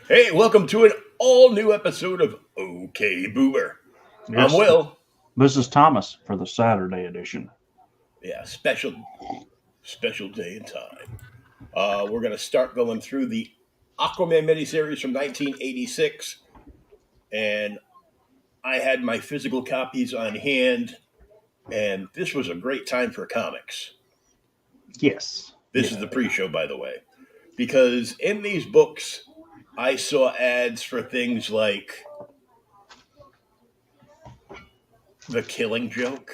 Hey, welcome to an all new episode of OK Boomer. I'm Yes, Will. this is Thomas for the Saturday edition. Yeah, special day and time. We're going to start going through the Aquaman miniseries from 1986. And I had my physical copies on hand. And this was a great time for comics. Yes. This is the pre show, by the way. Because in these books, I saw ads for things like The Killing Joke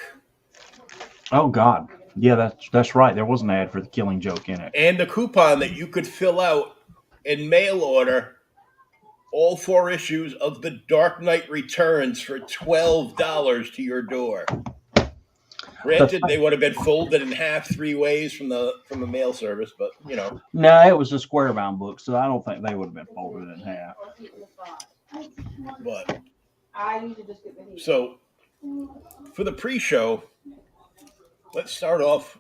Oh God. Yeah, that's right. There was an ad for the Killing Joke in it. and a coupon that you could fill out and mail order all four issues of The Dark Knight Returns for $12 to your door. Granted, they would have been folded in half three ways from the mail service, but No, it was a square bound book, so I don't think they would have been folded in half. But so for the pre-show, let's start off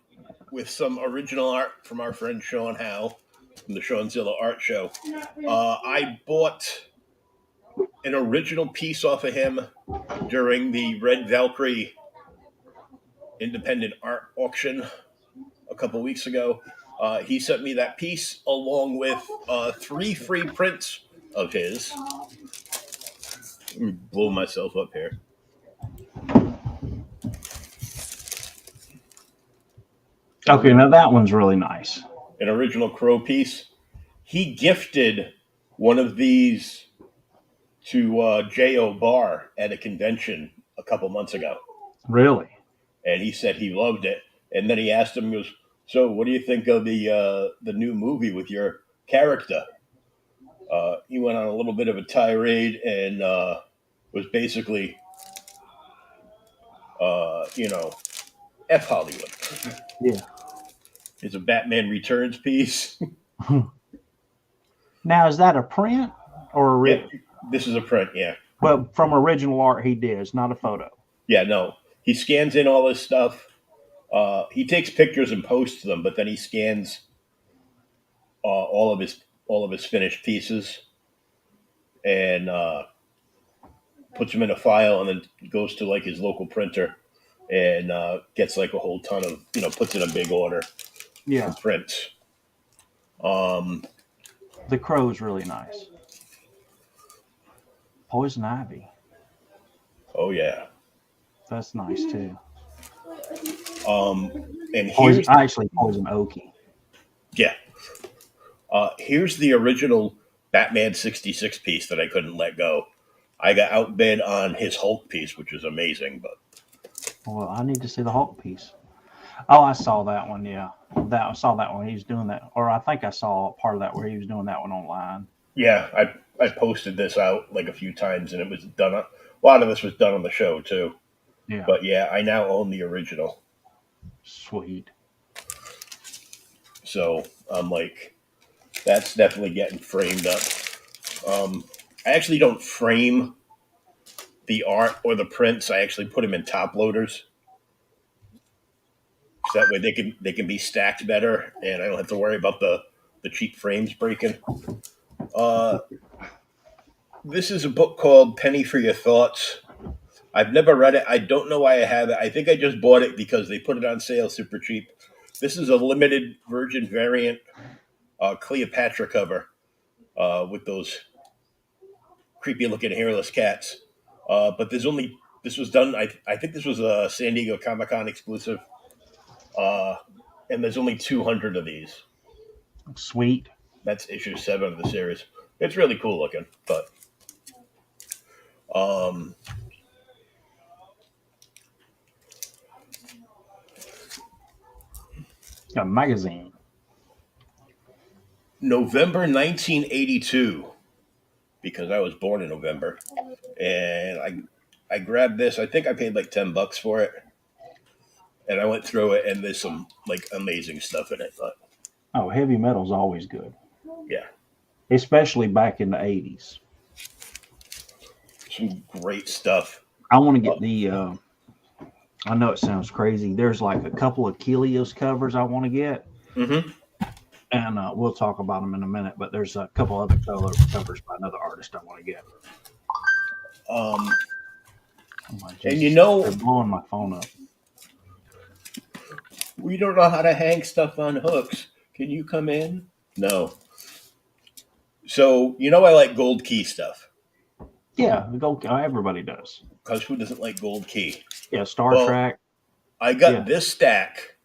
with some original art from our friend Sean Howe from the Seanzilla Art Show. I bought an original piece off of him during the Red Valkyrie independent art auction a couple weeks ago. He sent me that piece along with three free prints of his. Let me blow myself up here. Okay, now that one's really nice. An original Crow piece. He gifted one of these to J.O. Barr at a convention a couple months ago. Really? And he said he loved it. And then he asked him, he goes, "So, what do you think of the new movie with your character?" He went on a little bit of a tirade and was basically, F Hollywood. Yeah. It's a Batman Returns piece. Now is that a print or Yeah, this is a print, yeah. well from original art he did, it's not a photo. Yeah, no. He scans in all this stuff. He takes pictures and posts them, but then he scans all of his finished pieces and puts them in a file, and then goes to like his local printer and gets like a whole ton of puts in a big order Yeah. for prints. The Crow's really nice. Poison Ivy. Oh yeah. That's nice too. And Poison here's actually Poison Oaky. yeah. Here's the original Batman 66 piece that I couldn't let go. I got outbid on his Hulk piece, which is amazing, but Well, I need to see the Hulk piece. Oh, I saw that one. Yeah, I saw that one. He was doing that, or I think I saw part of that where he was doing that one online. yeah, I posted this out like a few times, and it was done. A lot of this was done on the show too. Yeah, But yeah, I now own the original, sweet. so I'm like, that's definitely getting framed up. I actually don't frame the art or the prints. I actually put them in top loaders, so that way they can be stacked better, and I don't have to worry about the cheap frames breaking. Uh, this is a book called Penny for Your Thoughts. I've never read it. I don't know why I have it. I think I just bought it because they put it on sale super cheap. This is a limited version variant Cleopatra cover with those creepy looking hairless cats. But this was done. I think this was a San Diego Comic Con exclusive. And there's only 200 of these. Sweet. That's issue 7 of the series. It's really cool looking, but um, A magazine. November 1982, because I was born in November, and I grabbed this. I think I paid like $10 for it, and I went through it, and there's some like amazing stuff in it. But Oh, heavy metal's always good, yeah, especially back in the '80s. some great stuff. I want to Uh, get the. I know it sounds crazy. There's like a couple of Kilios covers I want to get. mm-hmm. and we'll talk about them in a minute. But there's a couple other covers by another artist I want to get. Um, Oh my and Jesus! They're blowing my phone up. we don't know how to hang stuff on hooks. Can you come in? No. So I like gold key stuff. Yeah, the gold. Everybody does. Because who doesn't like gold key? Yeah, Star Well, Trek. I got Yeah. this stack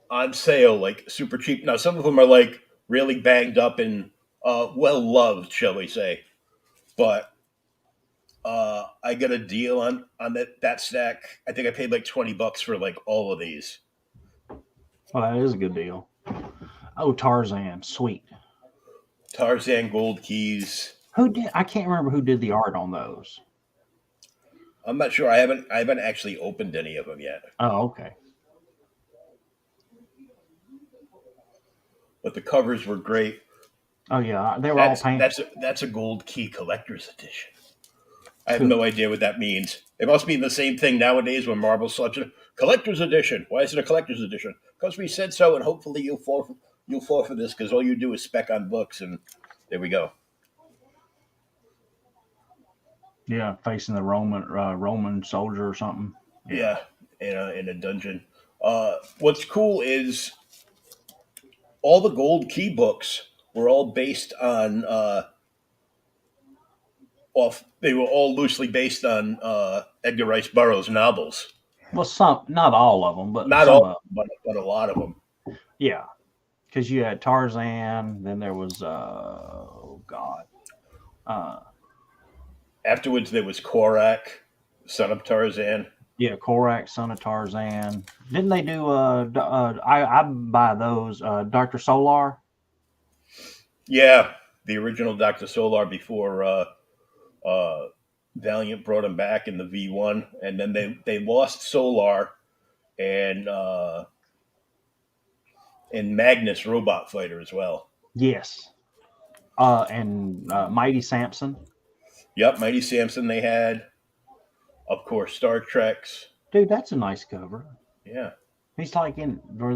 on sale, like super cheap. Now some of them are like really banged up and well loved, shall we say? But I got a deal on that stack. I think I paid like $20 for like all of these. Well, that is a good deal. Oh, Tarzan, sweet. Tarzan gold keys. Who did? I can't remember who did the art on those. I'm not sure. I haven't actually opened any of them yet. Oh, okay. But the covers were great. Oh yeah, they were all painted. That's a gold key collector's edition. I have no idea what that means. It must mean the same thing nowadays when Marvel slaps it. Collector's edition. Why is it a collector's edition? Because we said so, and hopefully you'll fall for this because all you do is spec on books, and there we go. Yeah, facing the Roman soldier or something. Yeah, in a dungeon. What's cool is all the gold key books were all based on they were all loosely based on Edgar Rice Burroughs novels. Well, not all of them, but not some all, of them. but a lot of them. Yeah, because you had Tarzan, then there was oh god. Afterwards, there was Korak, son of Tarzan. Yeah, Korak, son of Tarzan. Didn't they do? I buy those. Dr. Solar. Yeah, the original Dr. Solar before Valiant brought him back in the V1, and then they lost Solar and Magnus Robot Fighter as well. Yes. And Mighty Samson. Yep, Mighty Samson they had. Of course, Star Trek's. Dude, that's a nice cover. Yeah. He's like in where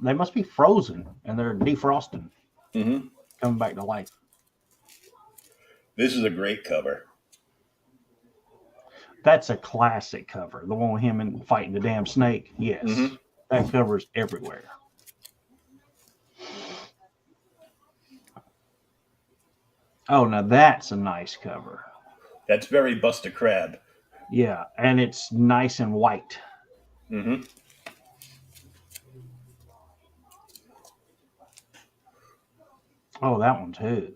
they must be frozen and they're defrosting. Mm-hmm. Coming back to life. This is a great cover. That's a classic cover. The one with him and fighting the damn snake. Yes. Mm-hmm. That cover's everywhere. Oh, now that's a nice cover. That's very Buster Crab. Yeah, and it's nice and white. Mm-hmm. Oh, that one too.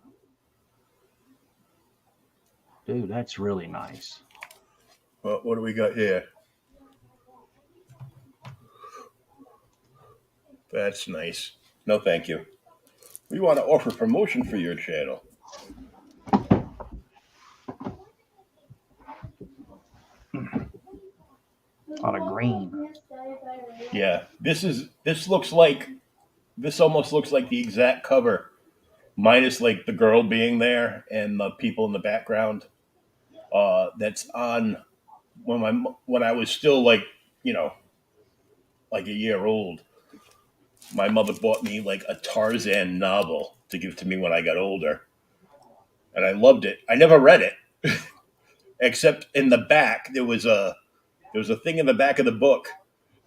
Dude, that's really nice. Well, what do we got here? That's nice. No, thank you. We want to offer promotion for your channel. A lot of green. Yeah, this almost looks like the exact cover, minus like the girl being there and the people in the background. That's on when I was still like like a year old. My mother bought me like a Tarzan novel to give to me when I got older, and I loved it. I never read it, except in the back there was a thing in the back of the book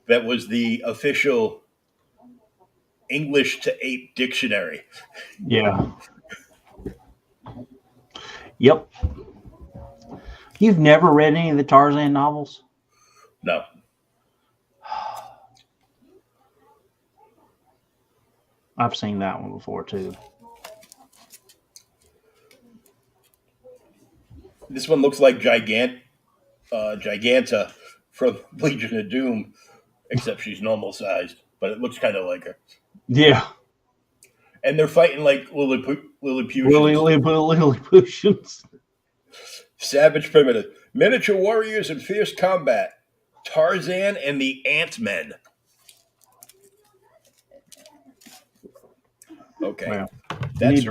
that was the official English to ape dictionary. Yeah. Yep. You've never read any of the Tarzan novels? No. I've seen that one before too. This one looks like Giganta from Legion of Doom, except she's normal sized, but it looks kind of like her. Yeah. And they're fighting like Lilliputians. Lilliputians. Savage primitive. Miniature warriors in fierce combat. Tarzan and the Ant-Men. Okay. Well, That's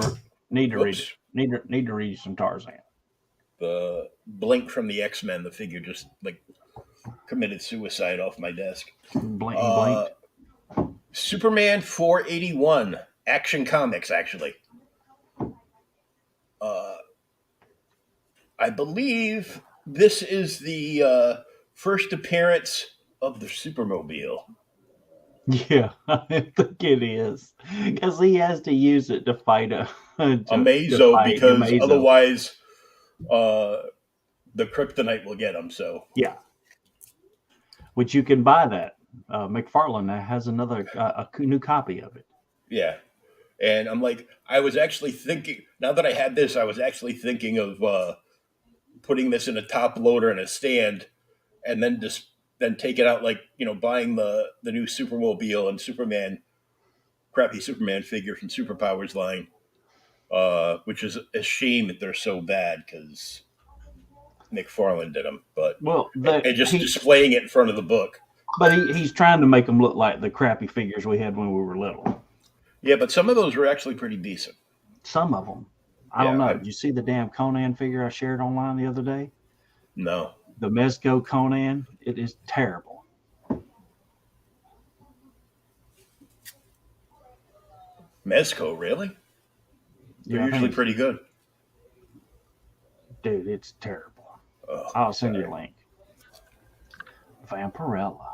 need to read it. Need to read some Tarzan. The Blink from the X-Men, the figure just like committed suicide off my desk. Blinked. Superman 481, Action Comics, actually. I believe this is the first appearance of the Supermobile. Yeah, I think it is because he has to use it to fight to Amazo, fight because Amazo. otherwise the kryptonite will get him. So Yeah, which you can buy that. McFarlane has another a new copy of it. yeah, and I'm like, I was actually thinking, now that I had this, I was actually thinking of putting this in a top loader and a stand, and then just then take it out, like, buying the new Supermobile and Superman, crappy Superman figure from Superpowers line, which is a shame that they're so bad because McFarlane did them, but Well, and just displaying it in front of the book. But he's trying to make them look like the crappy figures we had when we were little. Yeah, but some of those were actually pretty decent. Some of them. I don't know. Did you see the damn Conan figure I shared online the other day? No. The Mezco Conan. It is terrible. Mezco, really? They're usually pretty good. Dude, it's terrible. Oh, I'll send you a link. Vampirella.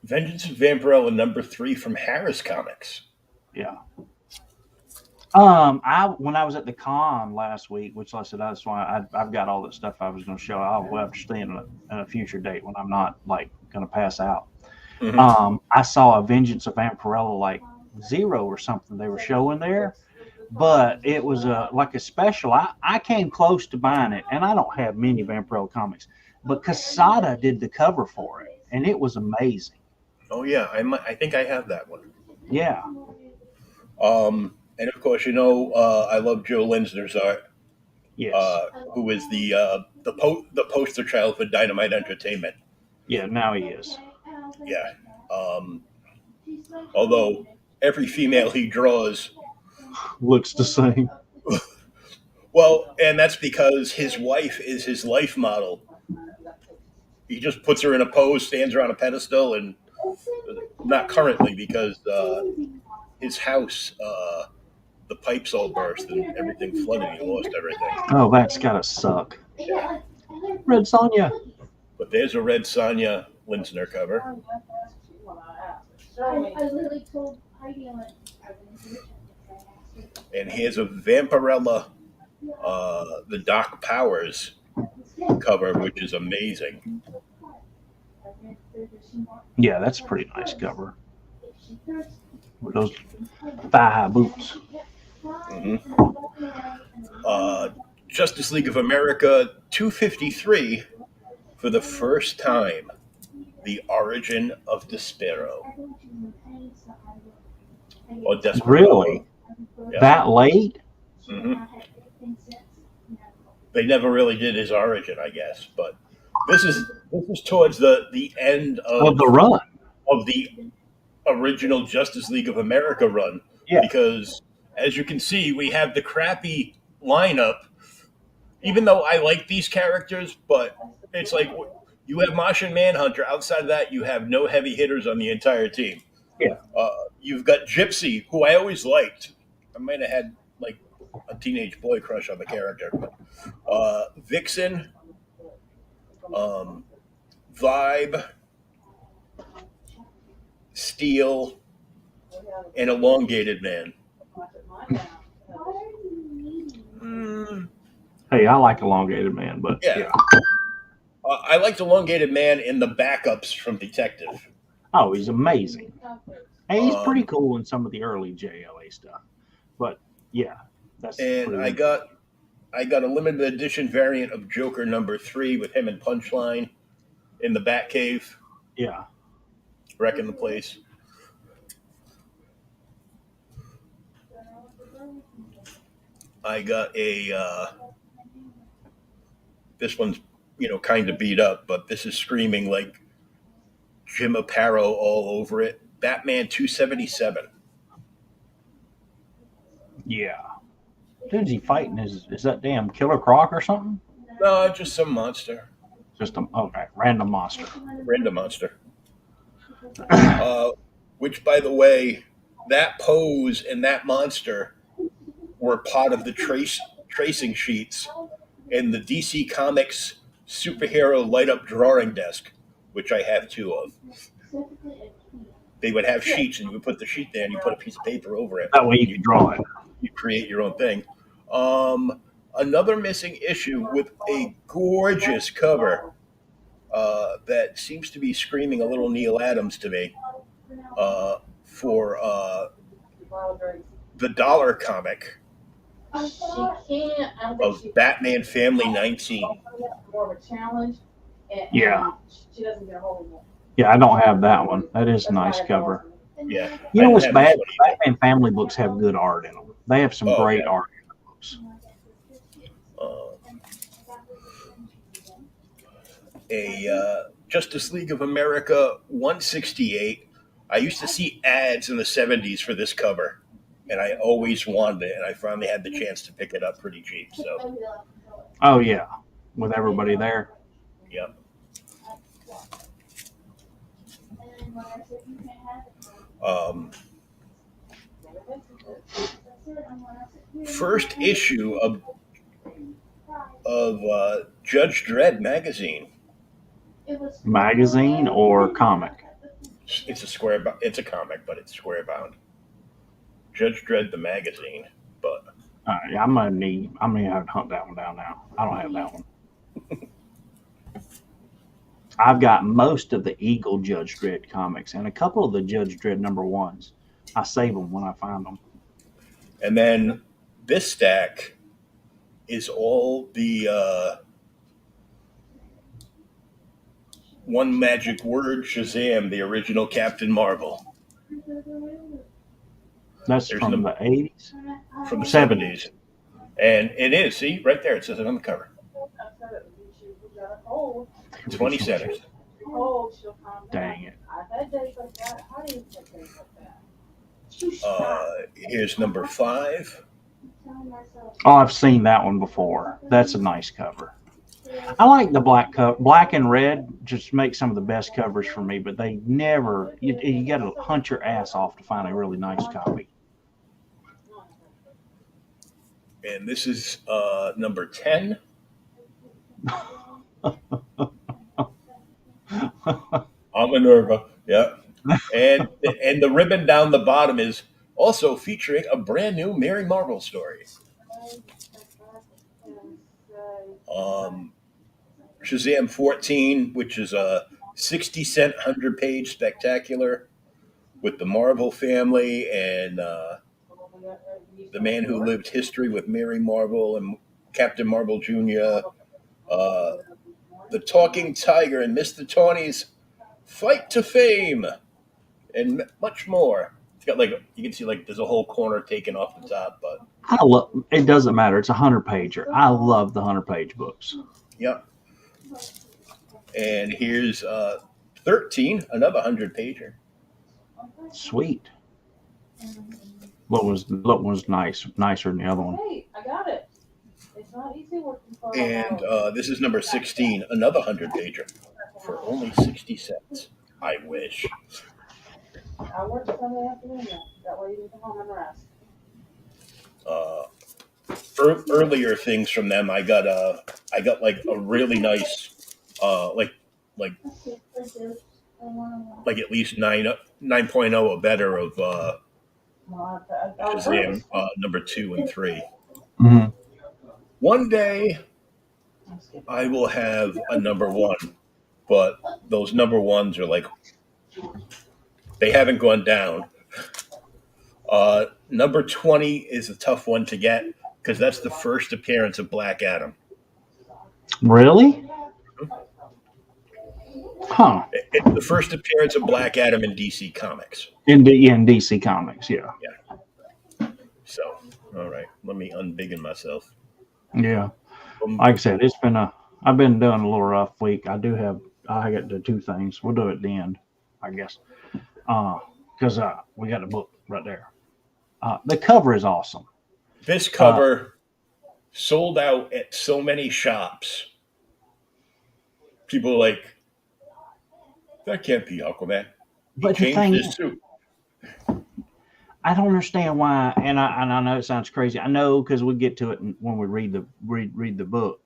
Vengeance of Vampirella #3 from Harris Comics. Yeah. When I was at the con last week, which I said that's why I've got all that stuff I was going to show. I'll have to stay in a future date when I'm not like going to pass out. Mm-hmm. I saw a Vengeance of Vampirella like 0 or something they were showing there, but it was like a special. I came close to buying it, and I don't have many Vampirella comics, but Casada did the cover for it, and it was amazing. Oh yeah, I think I have that one. Yeah. And of course, I love Joe Linsner's art. Yes. Who is the poster child for Dynamite Entertainment. Yeah, now he is. Yeah. Although every female he draws looks the same. Well, and that's because his wife is his life model. He just puts her in a pose, stands her on a pedestal, and not currently because his house, the pipes all burst and everything flooded. He lost everything. Oh, that's gotta suck. Yeah. Red Sonja. But there's a Red Sonja Linsner cover. And here's a Vampirella, the Doc Powers cover, which is amazing. Yeah, that's a pretty nice cover. With those thigh-high boots. Mm-hmm. Justice League of America 253, for the first time, the origin of Despero. Or Desperado. Really? Yeah. That late? Mm-hmm. They never really did his origin, I guess, but this is towards the end of the run of the original Justice League of America run. Yeah. Because as you can see, we have the crappy lineup. Even though I like these characters, but it's like you have Martian Manhunter. Outside of that, you have no heavy hitters on the entire team. Yeah. You've got Gypsy, who I always liked. I might have had like a teenage boy crush on the character. But, Vixen, Vibe, Steel, and Elongated Man. Hey, I like Elongated Man, but yeah. I liked Elongated Man in the backups from Detective. Oh, he's amazing. And he's pretty cool in some of the early JLA stuff. But yeah, that's. And I got a limited edition variant of Joker #3 with him and Punchline in the Batcave. Yeah, wrecking the place. I got a. This one's kind of beat up, but this is screaming like Jim Aparo all over it. Batman 277. Yeah. Who's he fighting? Is that damn Killer Croc or something? No, just some monster. Just random monster. Random monster. which, by the way, that pose and that monster were part of the tracing sheets in the DC Comics superhero light up drawing desk, which I have two of. They would have sheets, and you would put the sheet there, and you put a piece of paper over it. That way you could draw it. You create your own thing. Another missing issue with a gorgeous cover that seems to be screaming a little Neil Adams to me for the Dollar comic of Batman Family 19. Yeah. Yeah, I don't have that one. That is a nice cover. Yeah. You know what's bad? Batman Family books have good art in them. They have some great art in the books. Justice League of America 168. I used to see ads in the 70s for this cover, and I always wanted it, and I finally had the chance to pick it up pretty cheap. So. Oh yeah, with everybody there. Yep. First issue of Judge Dredd magazine. Magazine or comic? It's a comic, but it's square bound. Judge Dredd the magazine, but I'm gonna have to hunt that one down now. I don't have that one. I've got most of the Eagle Judge Dredd comics and a couple of the Judge Dredd #1s. I save them when I find them. And then this stack is all the One Magic Word Shazam, the original Captain Marvel. That's from the 80s? From the 70s. And it is, see, right there, it says it on the cover. 20 centers. Dang it. Here's number 5. Oh, I've seen that one before. That's a nice cover. I like the black cover. Black and red just make some of the best covers for me, but they never, you got to hunt your ass off to find a really nice copy. And this is number 10. I'm Minerva, yeah. And the ribbon down the bottom is also featuring a brand new Mary Marvel story. Shazam 14, which is a 60-cent 100-page spectacular with the Marvel family and the Man Who Lived History with Mary Marvel and Captain Marvel Jr., the Talking Tiger and Mr. Tawny's Fight to Fame, and much more. It's got you can see there's a whole corner taken off the top, but it doesn't matter. It's a 100-pager. I love the 100-page books. Yep. And here's 13, another 100-pager. Sweet. What was nicer than the other one? Hey, I got it. It's not easy working for And this is number 16, another 100-pager for only 60 cents. I wish. I work Sunday afternoon. That way you can come home and rest. Earlier things from them, I got like a really nice like at least 9.0 or better of Shazam number 2 and 3. Mm-hmm. One day I will have a number 1, but those number 1s are they haven't gone down. Number 20 is a tough one to get because that's the first appearance of Black Adam. Really? Huh. It's the first appearance of Black Adam in DC Comics. In DC Comics, yeah. Yeah. So, all right, let me unbiggen myself. Yeah. Like I said, I've been doing a little rough week. I got the 2 things. We'll do it at the end, I guess. Because we got a book right there. The cover is awesome. This cover sold out at so many shops. People are like, that can't be Aquaman. He changed his suit. I don't understand why, and I know it sounds crazy. I know because we get to it when we read the book.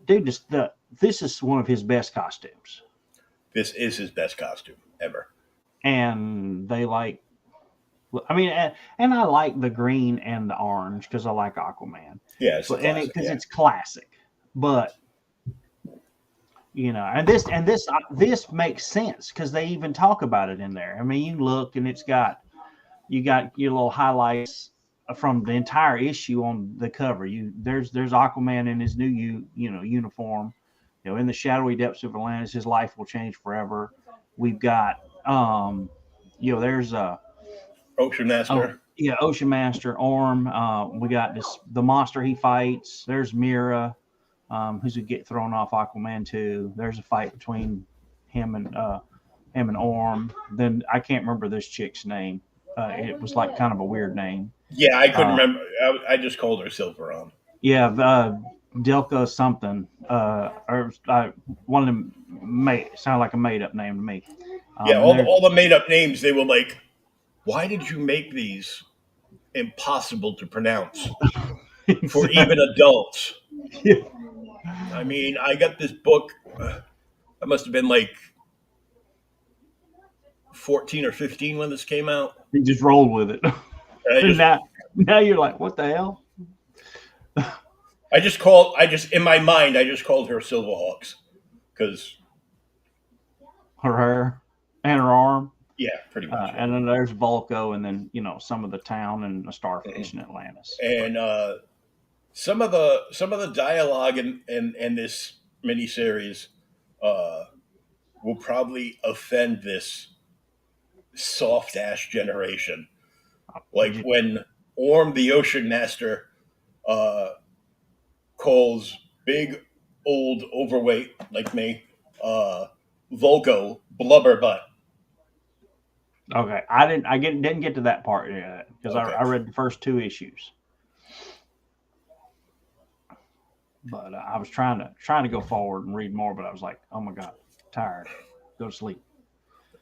Dude, this is one of his best costumes. This is his best costume ever. And they like, I mean, and I like the green and the orange because I like Aquaman. Yeah, it's classic. Because it's classic. But and this makes sense because they even talk about it in there. I mean, you look and you got your little highlights from the entire issue on the cover. There's Aquaman in his new uniform. In the shadowy depths of Atlantis, his life will change forever. We've got there's Ocean Master. Ocean Master, Orm. We got the monster he fights. There's Mira, who's gonna get thrown off Aquaman too. There's a fight between him and Orm. Then I can't remember this chick's name. It was like kind of a weird name. Yeah, I couldn't remember. I just called her Silveron. Yeah, Delka something. Or one of them sound like a made up name to me. All the made up names. They were like, "Why did you make these impossible to pronounce for even adults?" Yeah. I mean, I got this book. I must have been like 14 or 15 when this came out. You just rolled with it. Now you're like, what the hell? In my mind, I just called her Silverhawks because her hair and her arm. Yeah, pretty much. And then there's Volko, and then some of the town and the starfish in Atlantis. And some of the dialogue in this miniseries will probably offend this soft ass generation. Like when Orm the Ocean Master calls big, old, overweight like me Volko blubber butt. Okay, I didn't get to that part yet because I read the first 2 issues, but I was trying to go forward and read more, but I was like, oh my god, tired, go to sleep.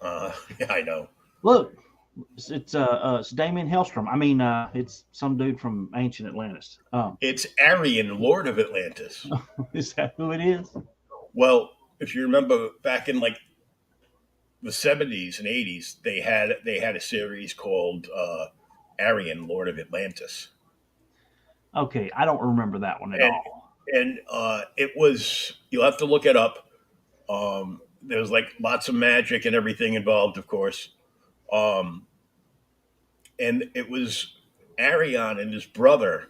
Yeah, I know. Look, it's Damien Hellstrom. I mean, it's some dude from ancient Atlantis. It's Arian, Lord of Atlantis. Is that who it is? Well, if you remember back in like the 70s and 80s, they had a series called Arian, Lord of Atlantis. Okay, I don't remember that one at all. And it was, you'll have to look it up. There's like lots of magic and everything involved, of course. And it was Arion and his brother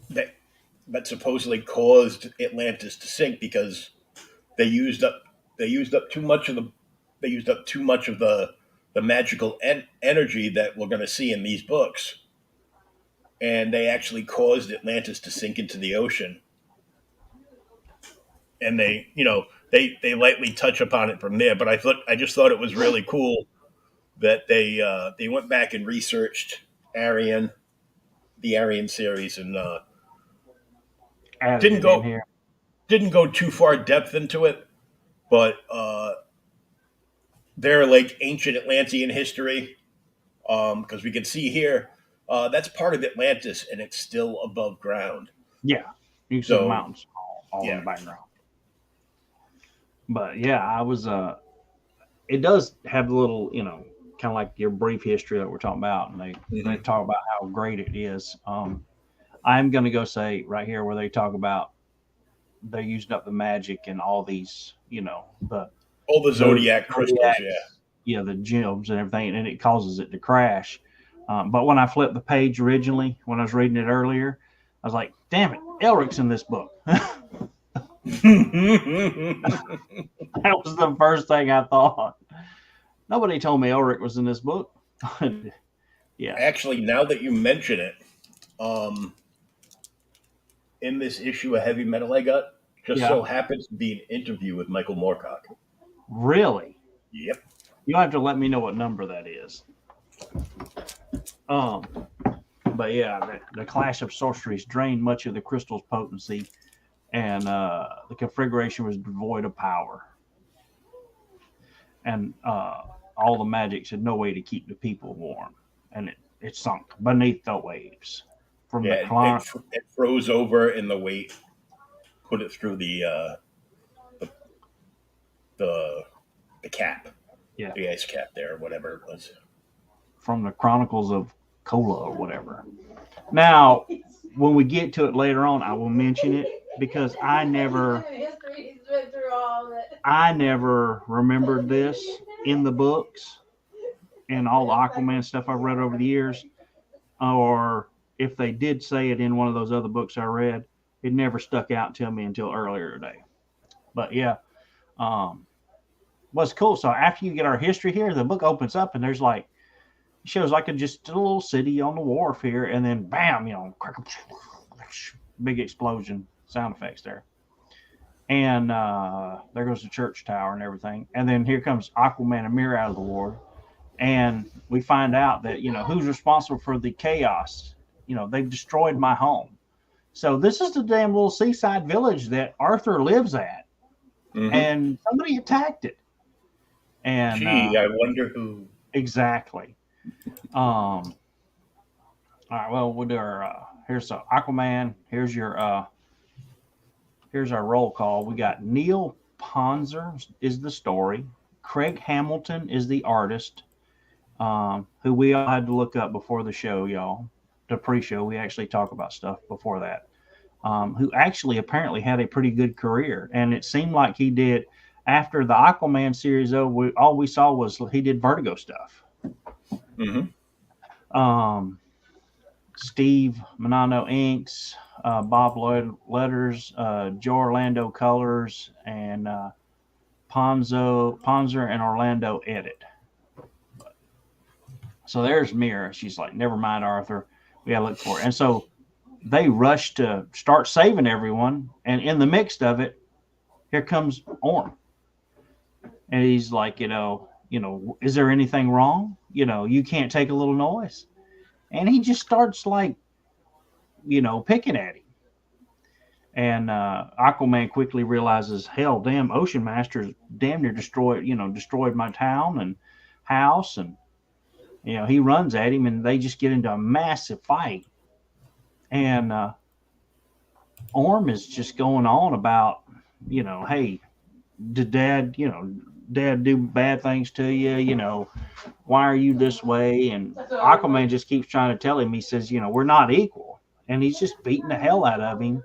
that supposedly caused Atlantis to sink because they used up too much of the magical energy that we're going to see in these books, and they actually caused Atlantis to sink into the ocean. And they lightly touch upon it from there, but I just thought it was really cool that they went back and researched the Arian series, and didn't go too far depth into it, but they're like ancient Atlantean history, because we can see here that's part of Atlantis, and it's still above ground. Yeah, you see the mountains all in the background. But yeah, I was. It does have a little, kind of like your brief history that we're talking about, and they talk about how great it is. I'm going to go say right here where they talk about they're using up the magic and all these, all the zodiac crystals, the gems and everything, and it causes it to crash. But when I flipped the page originally, when I was reading it earlier, I was like, "Damn it, Elric's in this book." That was the first thing I thought. Nobody told me Elric was in this book. Yeah. Actually, now that you mention it, in this issue of Heavy Metal I got, so happens to be an interview with Michael Moorcock. Really? Yep. You'll have to let me know what number that is. But yeah, the clash of sorceries drained much of the crystal's potency, and the configuration was devoid of power. And all the magics had no way to keep the people warm, and it sunk beneath the waves from the it froze over, and the weight put it through the cap, the ice cap there, whatever it was. From the Chronicles of Cola or whatever. Now, when we get to it later on, I will mention it because I never remembered this in the books and all the Aquaman stuff I've read over the years, or if they did say it in one of those other books I read, it never stuck out to me until earlier today. But yeah, what's cool. So after you get our history here, the book opens up and there's like, it shows like just a little city on the wharf here, and then bam, big explosion, sound effects there. And there goes the church tower and everything. And then here comes Aquaman and Mera out of the water. And we find out that, who's responsible for the chaos. They've destroyed my home. So this is the damn little seaside village that Arthur lives at. Mm-hmm. And somebody attacked it. And I wonder who. Exactly. All right, well, we'll do our here's Aquaman. Here's our roll call. We got Neil Ponzer is the story. Craig Hamilton is the artist, who we all had to look up before the show, y'all. The pre-show, we actually talk about stuff before that. Who actually apparently had a pretty good career, and it seemed like he did after the Aquaman series. Though all we saw was he did Vertigo stuff. Mm-hmm. Steve Manano inks, Bob Lloyd letters, Joe Orlando colors, and Ponzer and Orlando edit. So there's Mera. She's like, never mind, Arthur. We gotta look for it. And so they rush to start saving everyone. And in the mix of it, here comes Orm. And he's like, is there anything wrong? You can't take a little noise. And he just starts like, picking at him. And Aquaman quickly realizes, hell, damn, Ocean Master's damn near destroyed my town and house. And, he runs at him and they just get into a massive fight. And Orm is just going on about, hey, did Dad do bad things to you? Why are you this way? And Aquaman just keeps trying to tell him, he says, we're not equal. And he's just beating the hell out of him.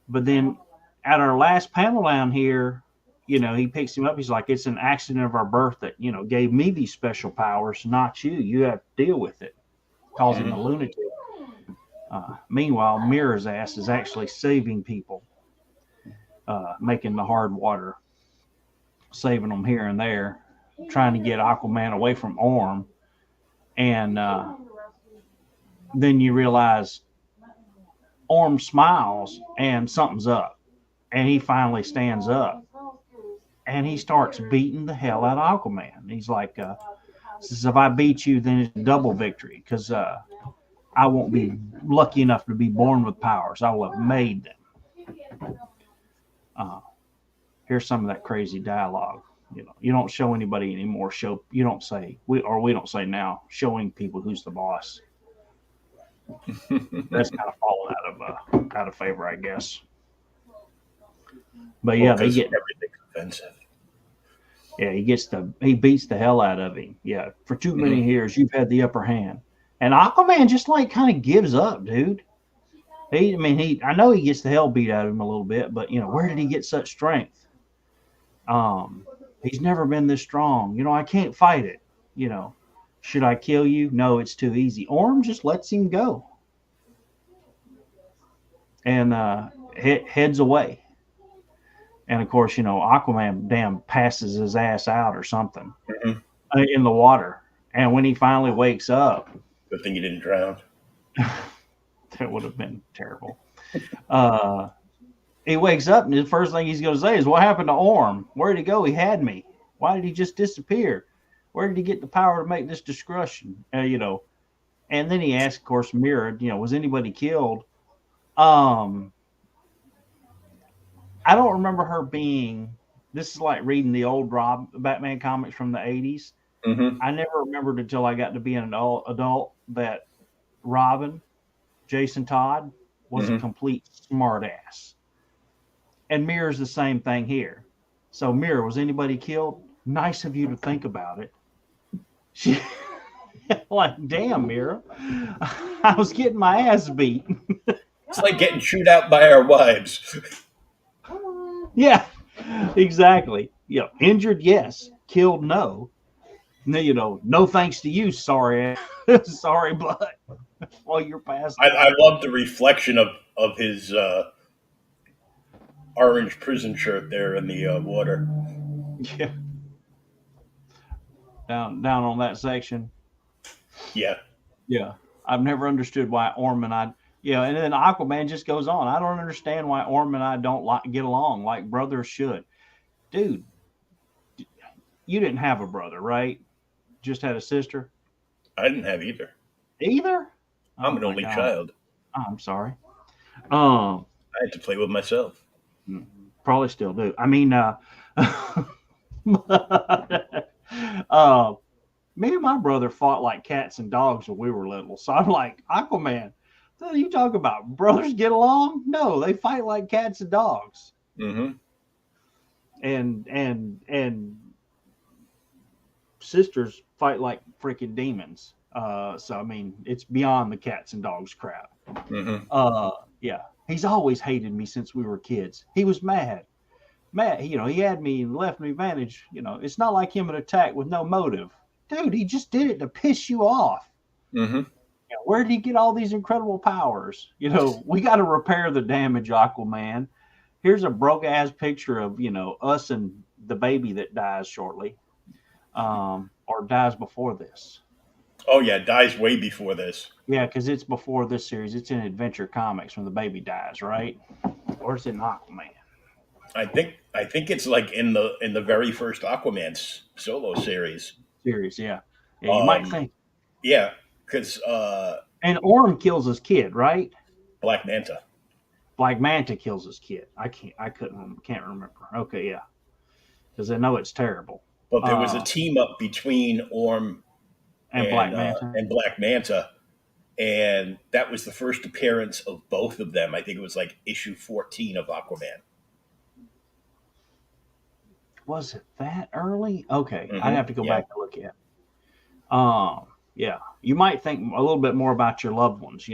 But then at our last panel down here, he picks him up. He's like, it's an accident of our birth that, gave me these special powers, not you. You have to deal with it. Calls him a lunatic. Meanwhile, Mera's ass is actually saving people, making the hard water, saving them here and there, trying to get Aquaman away from Orm. And then you realize Orm smiles and something's up. And he finally stands up. And he starts beating the hell out of Aquaman. He's like, says, if I beat you, then it's a double victory. Because I won't be lucky enough to be born with powers. I will have made them. Here's some of that crazy dialogue. You don't show anybody anymore. We don't say now, showing people who's the boss. That's kind of fallen out of favor, I guess. But yeah, they get everything offensive. Yeah, he beats the hell out of him. Yeah, for too many years, you've had the upper hand. And Aquaman just like kind of gives up, dude. I know he gets the hell beat out of him a little bit, but where did he get such strength? He's never been this strong. I can't fight it. Should I kill you? No, it's too easy. Orm just lets him go. And heads away. And of course, Aquaman damn passes his ass out or something in the water. And when he finally wakes up, good thing he didn't drown. That would have been terrible. He wakes up and the first thing he's going to say is, what happened to Orm? Where did he go? He had me. Why did he just disappear? Where did he get the power to make this destruction? And then he asked, of course, Mera, was anybody killed? I don't remember her being, this is like reading the old Batman comics from the 80s. Mm-hmm. I never remembered until I got to be an adult that Robin, Jason Todd, was a Mm-hmm. complete smartass. And Mira's the same thing here. So, Mira, was anybody killed? Nice of you to think about it. She, like, damn, Mira, I was getting my ass beat. It's like getting chewed out by our wives. Yeah, exactly. Injured, yes. Killed, no. No thanks to you, sorry, sorry, but while you're passed I out. love the reflection of his orange prison shirt there in the water. Yeah, down on that section. Yeah. Yeah, I've never understood why Orm and I. Yeah, and then Aquaman just goes on. I don't understand why Orm and I don't get along like brothers should. Dude, you didn't have a brother, right? Just had a sister. I didn't have either. Either? I'm Oh an my only god. child. Oh, I'm sorry. Um, I had to play with myself. Probably still do. I mean, uh, me and my brother fought like cats and dogs when we were little. So I'm like, Aquaman, what are you talking about? Brothers get along? No, they fight like cats and dogs. Mm-hmm. And sisters fight like freaking demons. So I mean, it's beyond the cats and dogs crap. Mm-hmm. Yeah, he's always hated me since we were kids. He was mad. He had me and left me vantage. It's not like him an attack with no motive. Dude, he just did it to piss you off. Mm-hmm. Where did he get all these incredible powers? We got to repair the damage, Aquaman. Here's a broke ass picture of, us and the baby that dies shortly, or dies before this. Oh yeah, dies way before this. Yeah, because it's before this series. It's in Adventure Comics when the baby dies, right? Or it's in Aquaman. I think it's like in the very first Aquaman solo series. Series, yeah. Yeah, you might think. Yeah, because And Orm kills his kid, right? Black Manta. Black Manta kills his kid. Can't remember. Okay, yeah, because I know it's terrible. But there was a team up between Orm And Black Manta. and Black Manta, and that was the first appearance of both of them. I think it was like issue 14 of Aquaman. Was it that early? Okay, Mm-hmm. I'd have to go back and look at. Yeah, you might think a little bit more about your loved ones,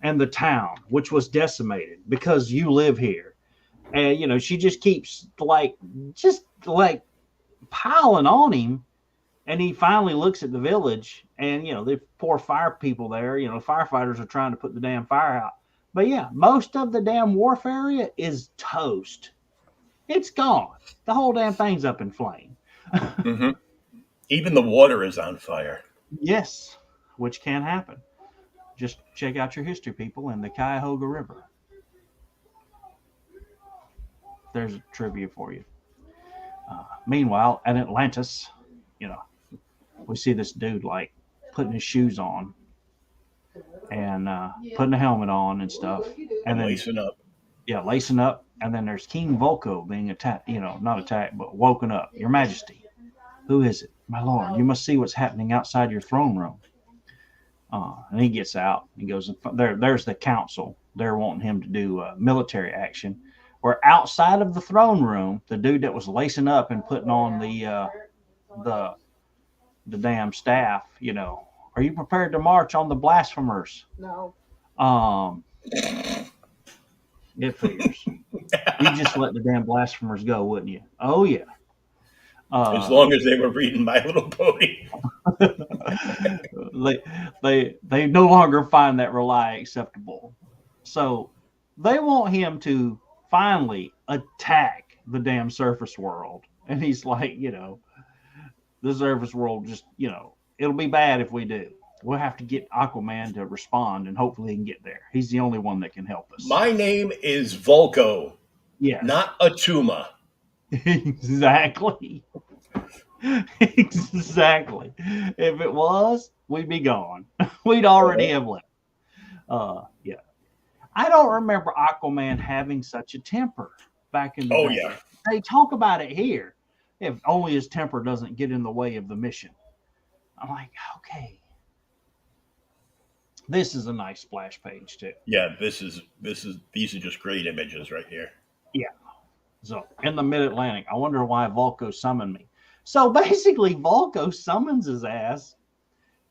and the town, which was decimated because you live here, and she just keeps like piling on him, and he finally looks at the village, and the poor fire people there, firefighters are trying to put the damn fire out, but yeah, most of the damn wharf area is toast. It's gone. The whole damn thing's up in flame. Mm-hmm. Even the water is on fire. Yes, which can happen. Just check out your history, people, in the Cuyahoga River. There's a trivia for you. Meanwhile, at Atlantis, we see this dude like putting his shoes on and putting a helmet on and stuff, and then lacing up. Yeah, lacing up. And then there's King Volko being attacked, not attacked, but woken up. Your Majesty, who is it? My lord, you must see what's happening outside your throne room. And he gets out. He goes, there's the council. They're wanting him to do military action. Where outside of the throne room, the dude that was lacing up and putting on the damn staff, are you prepared to march on the blasphemers? No. It figures. You just let the damn blasphemers go, wouldn't you? Oh yeah. As long as they were reading My Little Pony. they no longer find that Rely acceptable. So they want him to finally attack the damn surface world. And he's like, the surface world just, it'll be bad if we do. We'll have to get Aquaman to respond, and hopefully he can get there. He's the only one that can help us. My name is Volko. Yes. Not Atuma. Exactly. Exactly. If it was, we'd be gone. We'd already have left. Yeah. I don't remember Aquaman having such a temper back in the day. Yeah. They talk about it here. if only his temper doesn't get in the way of the mission. I'm like, okay. This is a nice splash page too. Yeah, these are just great images right here. Yeah. So in the Mid-Atlantic, I wonder why Volko summoned me. So basically, Volko summons his ass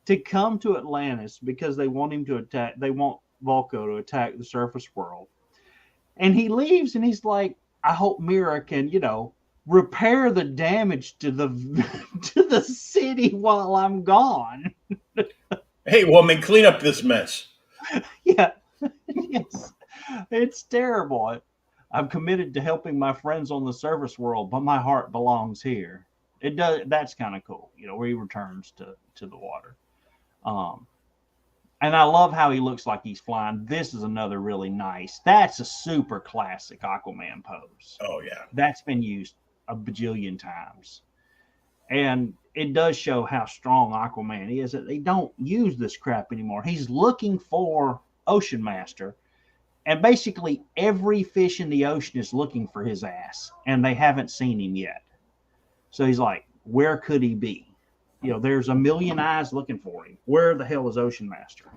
to come to Atlantis because they want him to attack. They want Volko to attack the surface world. And he leaves and he's like, I hope Mira can, repair the damage to the to the city while I'm gone. Hey, woman, clean up this mess. Yeah. Yes. It's terrible. I'm committed to helping my friends on the surface world, but my heart belongs here. It does. That's kind of cool, where he returns to the water. And I love how he looks like he's flying. This is another really nice. That's a super classic Aquaman pose. Oh yeah, that's been used a bajillion times, and it does show how strong Aquaman is. That they don't use this crap anymore. He's looking for Ocean Master. And basically every fish in the ocean is looking for his ass, and they haven't seen him yet. So he's like, where could he be? There's a million eyes looking for him. Where the hell is Ocean Master?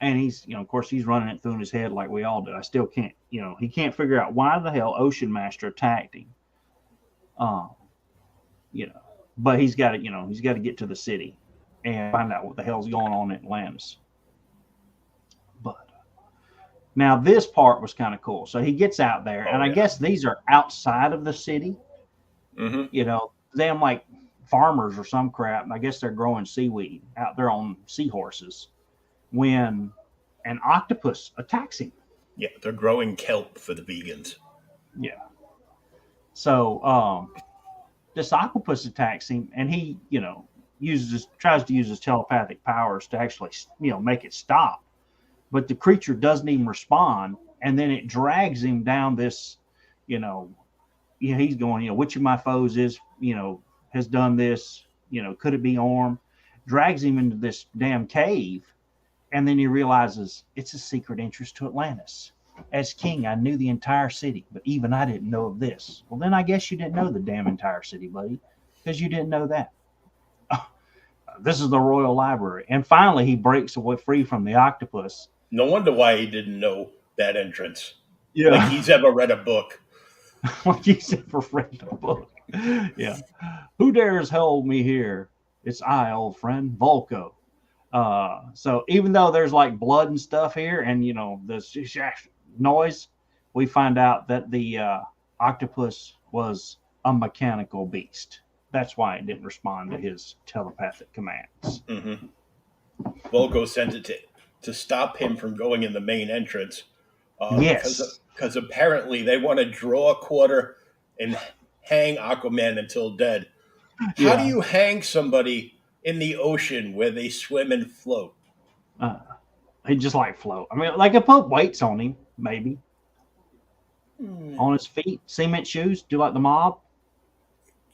And he's, of course, he's running it through in his head like we all do. I still can't, he can't figure out why the hell Ocean Master attacked him. But he's got to, he's got to get to the city and find out what the hell's going on in Atlantis. Now, this part was kind of cool. So he gets out there, and I guess these are outside of the city. Mm-hmm. Them like farmers or some crap. And I guess they're growing seaweed out there on seahorses when an octopus attacks him. Yeah, they're growing kelp for the vegans. Yeah. So this octopus attacks him, and he, tries to use his telepathic powers to actually, make it stop. But the creature doesn't even respond, and then it drags him down this, he's going, which of my foes has done this, could it be Orm? Drags him into this damn cave, and then he realizes it's a secret entrance to Atlantis. As king, I knew the entire city, but even I didn't know of this. Well, then I guess you didn't know the damn entire city, buddy, because you didn't know that. This is the Royal Library. And finally, he breaks away free from the octopus. No wonder why he didn't know that entrance. Yeah. Like he's ever read a book. Like he's ever read a book. Yeah. Who dares hold me here? It's I, old friend, Volko. So even though there's like blood and stuff here and, the noise, we find out that the octopus was a mechanical beast. That's why it didn't respond to his telepathic commands. Mm-hmm. Volko sent it to stop him from going in the main entrance. Yes. Because apparently they want to draw a quarter and hang Aquaman until dead. Yeah. How do you hang somebody in the ocean where they swim and float? He just like float. I mean, like I put weights on him, maybe. On his feet, cement shoes, do like the mob.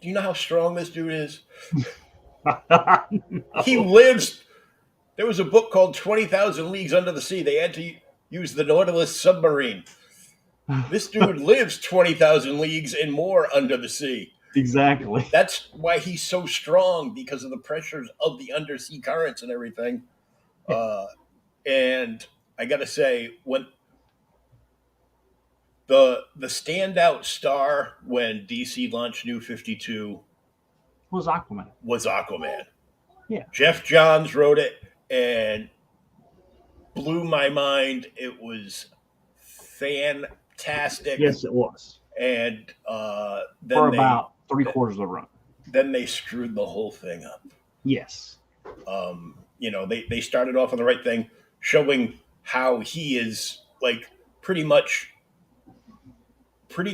Do you know how strong this dude is? No. He lives. There was a book called 20,000 Leagues Under the Sea. They had to use the Nautilus submarine. This dude lives 20,000 leagues and more under the sea. Exactly. That's why he's so strong, because of the pressures of the undersea currents and everything. And I got to say, when the standout star when DC launched New 52 was Aquaman. Yeah. Jeff Johns wrote it and blew my mind. It was fantastic. Yes, it was. And then for about 3/4 of the run. Then they screwed the whole thing up. Yes. They started off on the right thing, showing how he is like pretty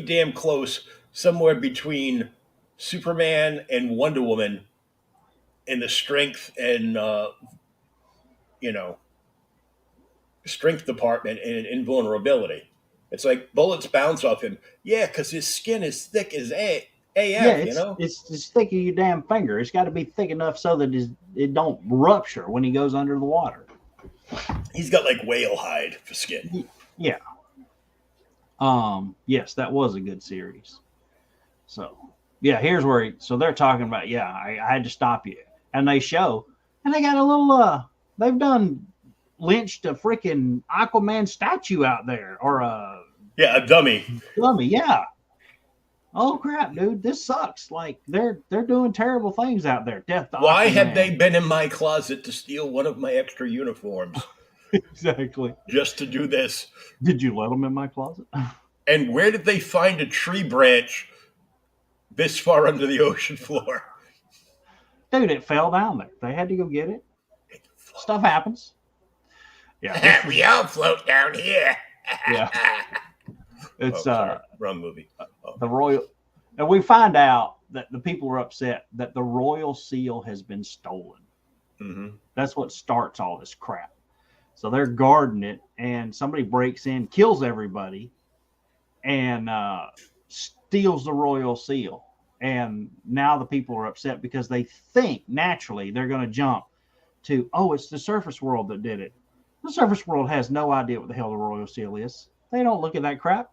damn close, somewhere between Superman and Wonder Woman in the strength and strength department and invulnerability. It's like bullets bounce off him. Yeah, because his skin is thick as AF, it's thick as your damn finger. It's got to be thick enough so that it don't rupture when he goes under the water. He's got like whale hide for skin. Yeah. Yes, that was a good series. So, Yeah, here's where. So they're talking about. Yeah, I had to stop you, and they show, and they got a little. They've done lynched a freaking Aquaman statue out there, or a a dummy. dummy. Yeah. Oh crap, dude, this sucks. Like they're doing terrible things out there. Death to Why have they Aquaman. been in my closet to steal one of my extra uniforms Exactly. just to do this? Did you let them in my closet? And where did they find a tree branch this far under the ocean floor? Dude, it fell down there. They had to go get it. Stuff happens. Yeah. We all float down here. Yeah. It's wrong movie. the royal, and we find out that the people are upset that the royal seal has been stolen. Mm-hmm. That's what starts all this crap. So they're guarding it, and somebody breaks in, kills everybody, and steals the royal seal. And now the people are upset because they think naturally they're going to jump to, oh, it's the surface world that did it. The surface world has no idea what the hell the royal seal is. They don't look at that crap.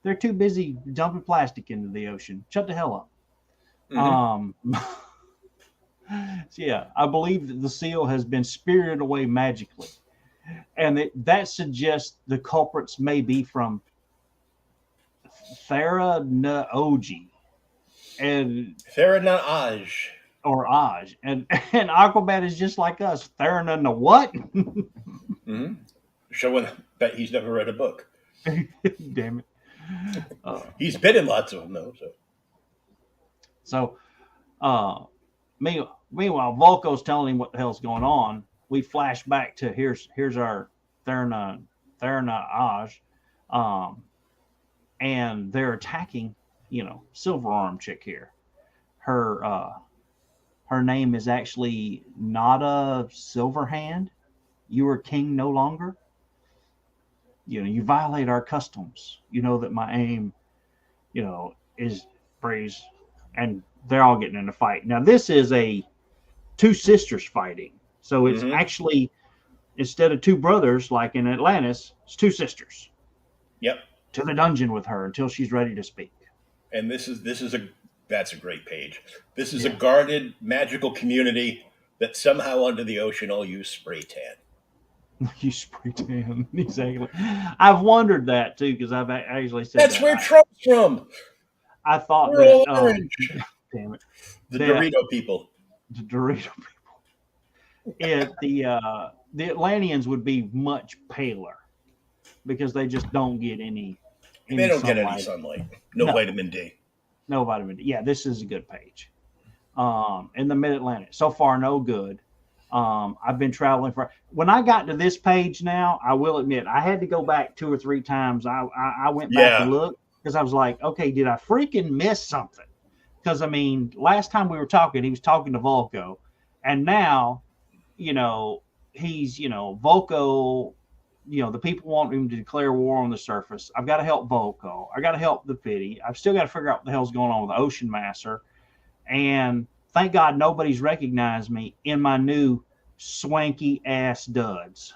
They're too busy dumping plastic into the ocean. Shut the hell up. Mm-hmm. So yeah, I believe that the seal has been spirited away magically. And that suggests the culprits may be from Thera-na-Oji and Thera-na-Aj. or Aj. And Aquaman is just like us. Thera-na what? Mm-hmm. Showing that he's never read a book. Damn it. He's been in lots of them, though. So, meanwhile, Volko's telling him what the hell's going on. We flash back to here's our Thera-na-Aj, and they're attacking, Silver Arm chick here. Her name is actually Nada Silverhand. You are king no longer. You violate our customs. You know that my aim, is praise, and they're all getting in a fight. Now this is a two sisters fighting, so it's actually instead of two brothers like in Atlantis, it's two sisters. Yep. To the dungeon with her until she's ready to speak. And that's a great page. This is a guarded magical community that somehow under the ocean all use spray tan. You spray tan, exactly. I've wondered that too because I've actually said that's where Trump's from. I thought we're that. orange. Damn it, the Dorito people. The Dorito people. The Atlanteans would be much paler because they just don't get any. They don't get any sunlight. No vitamin D. No vitamin D. Yeah, this is a good page. In the Mid-Atlantic, so far no good. I've been traveling when I got to this page now, I will admit I had to go back 2 or 3 times. I went back and looked because I was like, okay, did I freaking miss something? Because last time we were talking, he was talking to Volko, and now, he's Volko. The people want him to declare war on the surface. I've got to help Volko. I got to help the pity. I've still got to figure out what the hell's going on with the Ocean Master, and thank God nobody's recognized me in my new swanky ass duds.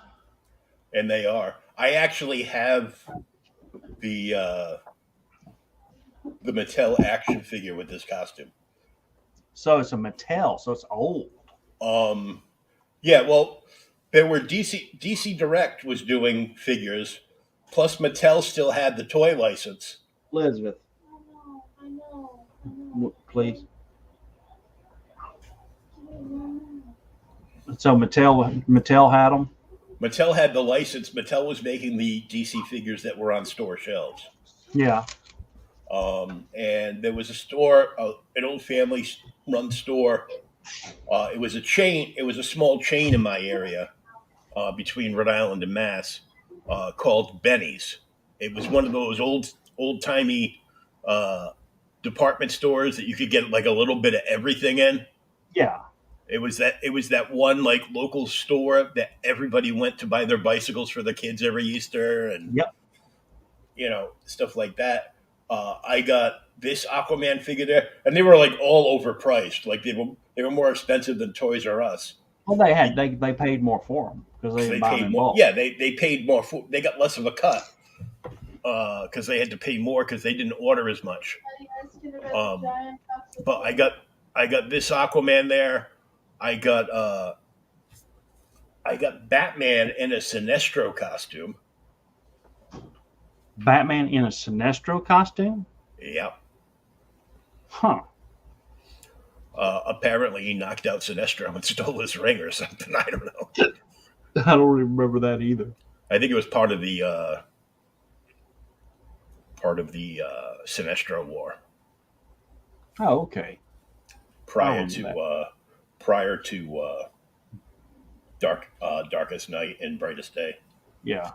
And they are. I actually have the Mattel action figure with this costume. So it's a Mattel, so it's old. Yeah, well, there were DC Direct was doing figures, plus Mattel still had the toy license. Elizabeth. I know. Please. So Mattel had them? Mattel had the license. Mattel was making the DC figures that were on store shelves. Yeah. And there was a store, an old family-run store. It was a chain. It was a small chain in my area between Rhode Island and Mass called Benny's. It was one of those old-timey department stores that you could get like a little bit of everything in. Yeah. It was that one like local store that everybody went to buy their bicycles for the kids every Easter and stuff like that. I got this Aquaman figure there, and they were like all overpriced. Like they were more expensive than Toys R Us. Well, they paid more for them because they didn't buy them in bulk. Yeah, they paid more for. They got less of a cut because they had to pay more because they didn't order as much. But I got this Aquaman there. I got Batman in a Sinestro costume. Batman in a Sinestro costume? Yep. Huh. Apparently he knocked out Sinestro and stole his ring or something. I don't know. I don't remember that either. I think it was part of the Sinestro War. Oh, okay. Prior to Darkest Night and Brightest Day. Yeah.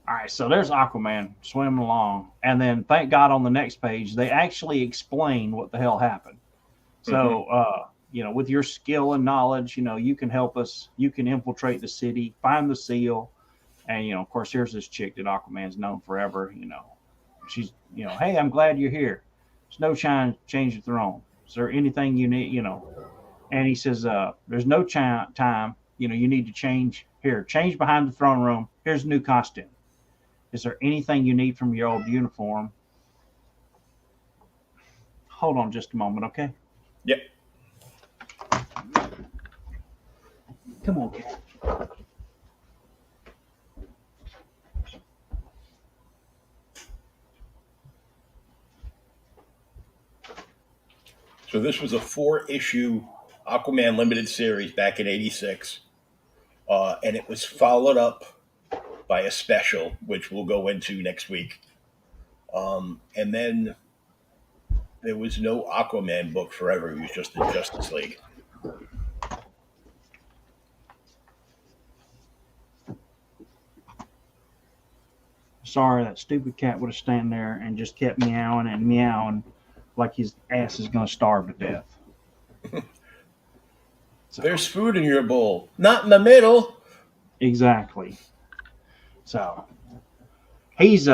All right, so there's Aquaman swimming along, and then thank God on the next page they actually explain what the hell happened. So, with your skill and knowledge, you can help us. You can infiltrate the city, find the seal, and of course, here's this chick that Aquaman's known forever. She's, hey, I'm glad you're here. There's no change the throne. Is there anything you need? And he says, there's no time. You need to change here. Change behind the throne room. Here's a new costume. Is there anything you need from your old uniform? Hold on just a moment, okay? Yep. Come on, cat. So this was a 4-issue Aquaman limited series back in '86, and it was followed up by a special, which we'll go into next week. And then there was no Aquaman book forever. It was just the Justice League. Sorry, that stupid cat would have stand there and just kept meowing and meowing like his ass is going to starve to death. So, there's food in your bowl, not in the middle. Exactly. So he's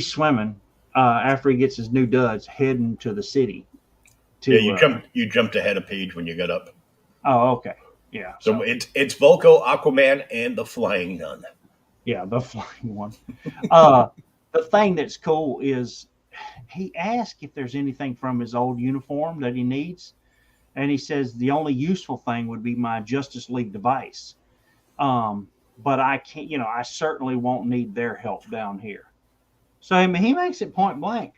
swimming after he gets his new duds, heading to the city. You jumped ahead a page when you got up. Oh, okay. Yeah. So it's Volko, Aquaman, and the Flying Nun. Yeah, the flying one. The thing that's cool is he asked if there's anything from his old uniform that he needs. And he says the only useful thing would be my Justice League device. But I can't, I certainly won't need their help down here. So, I mean, he makes it point blank.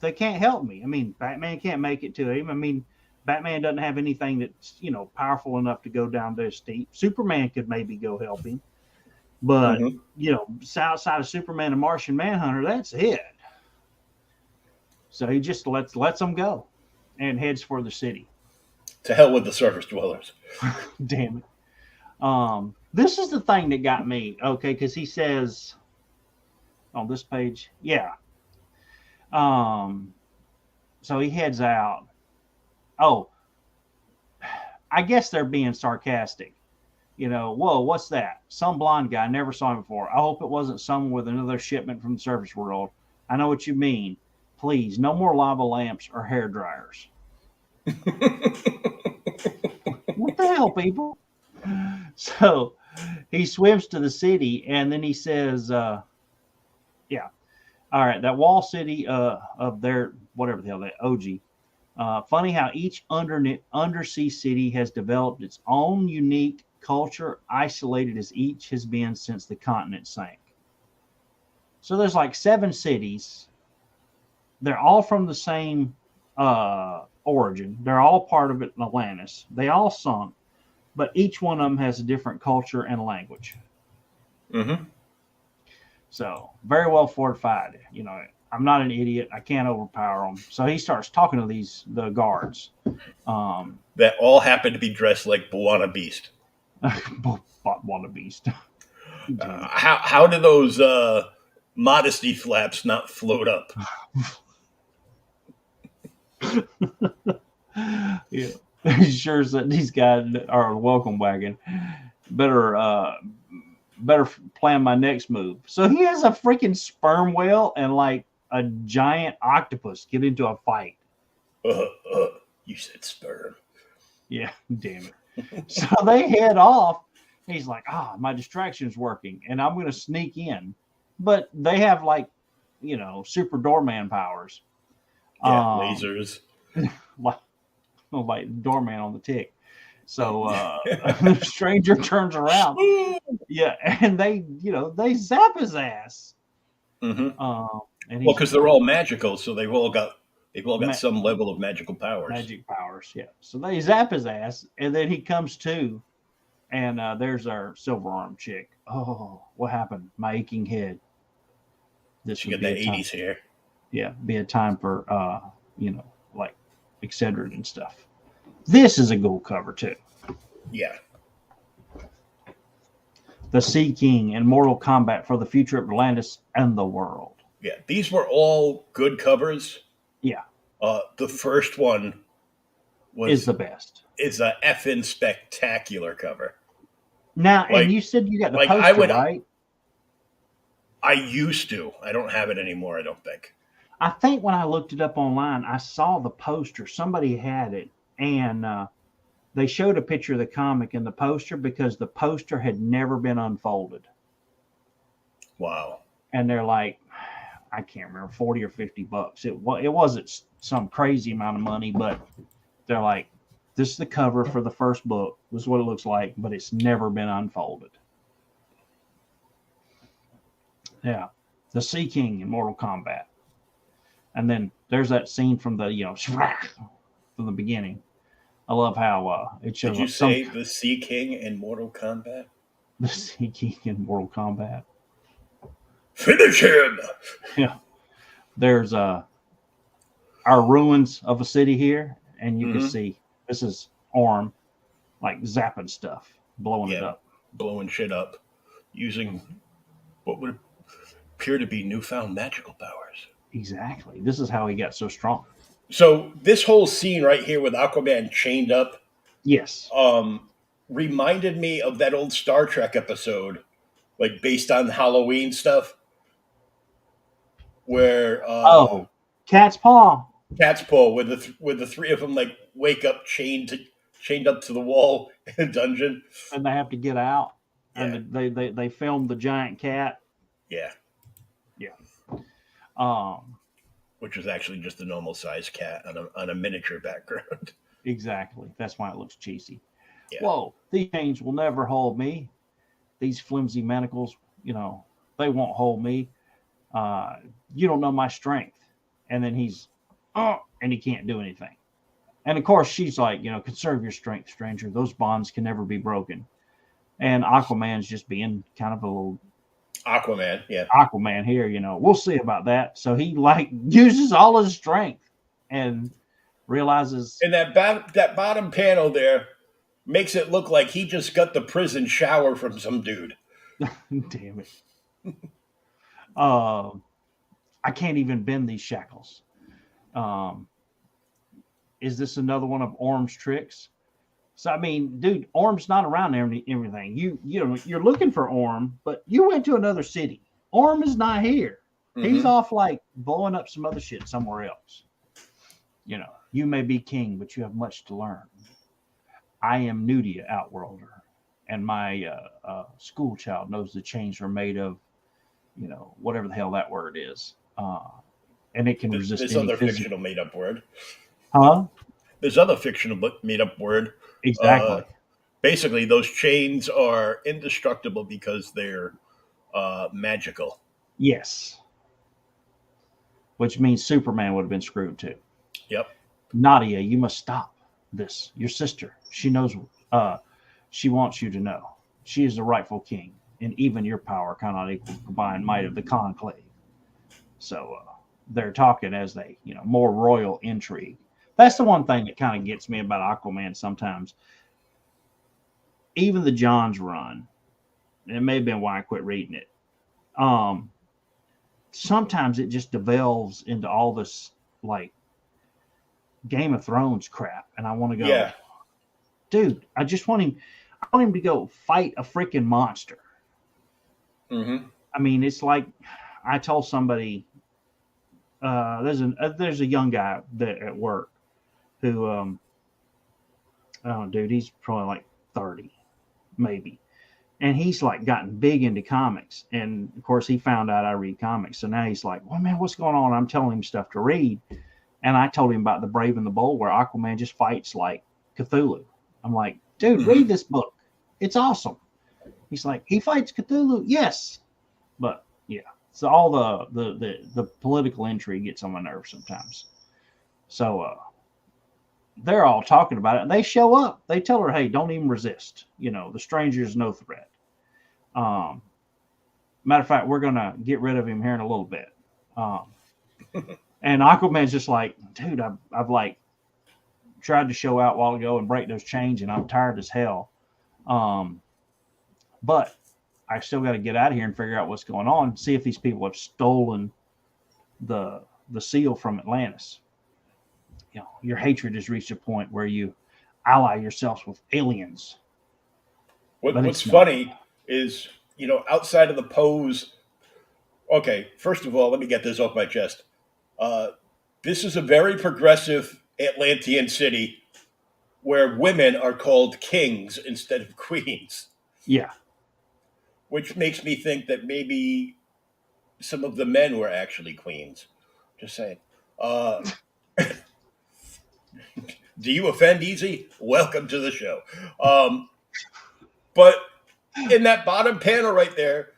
They can't help me. I mean, Batman can't make it to him. I mean, Batman doesn't have anything that's, powerful enough to go down this steep. Superman could maybe go help him. But, outside of Superman and Martian Manhunter, that's it. So he just lets them go and heads for the city. To hell with the surface dwellers. Damn it. This is the thing that got me, okay, because he says on this page, yeah. So he heads out. Oh, I guess they're being sarcastic. Whoa, what's that? Some blonde guy, never saw him before. I hope it wasn't someone with another shipment from the surface world. I know what you mean. Please, no more lava lamps or hair dryers. What the hell, people? So he swims to the city, and then he says, all right, that wall city of their, whatever the hell, that OG. Funny how each undersea city has developed its own unique culture, isolated as each has been since the continent sank. So there's like 7 cities. They're all from the same origin. They're all part of Atlantis. They all sunk, but each one of them has a different culture and language. Mm-hmm. So very well fortified. I'm not an idiot. I can't overpower them. So he starts talking to the guards. That all happen to be dressed like Bwana Beast. Bwana Beast. How do those modesty flaps not float up? Yeah, he sure that these guys are a welcome wagon. Better plan my next move. So he has a freaking sperm whale and like a giant octopus get into a fight. You said sperm. Yeah, damn it. So they head off. He's like, my distraction's working, and I'm going to sneak in. But they have like, super doorman powers. lasers. Like doorman on the tick. So the stranger turns around, yeah, and they zap his ass. Mm-hmm. And Well, because they're all magical, so they've all got some level of magical powers. Magic powers, yeah. So they zap his ass, and then he comes to, and there's our silver arm chick. Oh, what happened? My aching head. This You would get be that a time. 80s hair. Yeah, be a time for like Excedrin and stuff. This is a gold cover too. Yeah. The Sea King in Mortal Kombat for the future of Atlantis and the world. Yeah, these were all good covers. Yeah. The first one is the best. It's a effing spectacular cover. Now, and you said you got the poster, right? I used to. I don't have it anymore, I don't think. I think when I looked it up online, I saw the poster. Somebody had it, and they showed a picture of the comic in the poster because the poster had never been unfolded. Wow. And they're like, I can't remember, $40 or $50. It wasn't some crazy amount of money, but they're like, this is the cover for the first book. This is what it looks like, but it's never been unfolded. Yeah. The Sea King in Mortal Kombat. And then there's that scene from the, from the beginning. I love how it shows. Did you say the Sea King in Mortal Kombat? The Sea King in Mortal Kombat. Finish him! Yeah. There's our ruins of a city here, and you can see this is Orm, like zapping stuff, blowing it up. Blowing shit up, using what would appear to be newfound magical powers. Exactly. This is how he got so strong. So this whole scene right here with Aquaman chained up, yes, reminded me of that old Star Trek episode, like based on Halloween stuff, where Cat's Paw, with the three of them like wake up chained up to the wall in a dungeon, and they have to get out, and they film the giant cat. Yeah. Which was actually just a normal sized cat on a miniature background. Exactly. That's why it looks cheesy. Yeah. Whoa, these chains will never hold me. These flimsy manacles, they won't hold me. You don't know my strength. And then he's, and he can't do anything. And of course, she's like, conserve your strength, stranger. Those bonds can never be broken. And Aquaman's just being kind of a little Aquaman, yeah. Aquaman here, we'll see about that. So he uses all his strength and realizes. And that bottom panel there makes it look like he just got the prison shower from some dude. Damn it. I can't even bend these shackles. Is this another one of Orm's tricks? So, I mean, dude, Orm's not around everything. You're looking for Orm, but you went to another city. Orm is not here. Mm-hmm. He's off blowing up some other shit somewhere else. You may be king, but you have much to learn. I am Nudia, Outworlder, and my school child knows the chains are made of, whatever the hell that word is. And it can resist There's any other fictional made-up word. Huh? There's other fictional made-up word. Exactly. Basically, those chains are indestructible because they're magical. Yes. Which means Superman would have been screwed too. Yep. Nadia, you must stop this. Your sister, she knows. She wants you to know. She is the rightful king, and even your power cannot equal the combined might of the conclave. So they're talking as they, more royal intrigue. That's the one thing that kind of gets me about Aquaman sometimes. Even the John's run, and it may have been why I quit reading it. Sometimes it just devolves into all this Game of Thrones crap, and I want to go, dude, I want him to go fight a freaking monster. Mm-hmm. I mean, it's like I told somebody, there's a young guy at work who, dude, he's probably 30, maybe. And he's gotten big into comics. And of course he found out I read comics. So now he's like, well, man, what's going on? I'm telling him stuff to read. And I told him about The Brave and the Bold, where Aquaman just fights like Cthulhu. I'm like, dude, read this book. It's awesome. He's like, he fights Cthulhu? Yes. But yeah, so all the political intrigue gets on my nerves sometimes. So they're all talking about it, and they show up. They tell her, hey, don't even resist. The stranger is no threat. Matter of fact, we're going to get rid of him here in a little bit. And Aquaman's just like, dude, I've like tried to show out a while ago and break those chains, and I'm tired as hell. But I still got to get out of here and figure out what's going on, see if these people have stolen the seal from Atlantis. Your hatred has reached a point where you ally yourselves with aliens. What's funny is, outside of the pose. Okay, first of all, let me get this off my chest. This is a very progressive Atlantean city where women are called kings instead of queens. Yeah. Which makes me think that maybe some of the men were actually queens. Just saying. Do you offend easy? Welcome to the show. But in that bottom panel right there,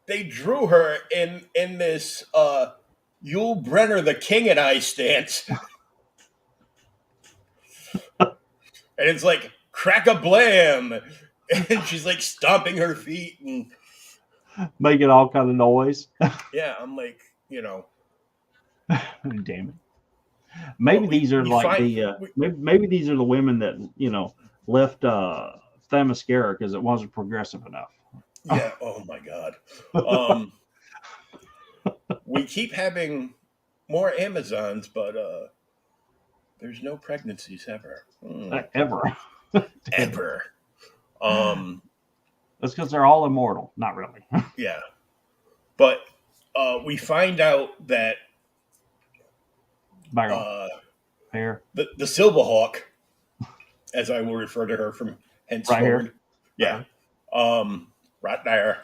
they drew her in this Yul Brenner, the King and I stance. And it's like, crack a blam. And she's like stomping her feet and making all kind of noise. Yeah, I'm like, damn it. Maybe these are maybe these are the women that left Themyscira because it wasn't progressive enough. Yeah. Oh my God. We keep having more Amazons, but there's no pregnancies ever. Ever. Ever. That's because they're all immortal. Not really. Yeah. But we find out that here. The Silverhawk, as I will refer to her from henceforward. Right here. Yeah. Right there.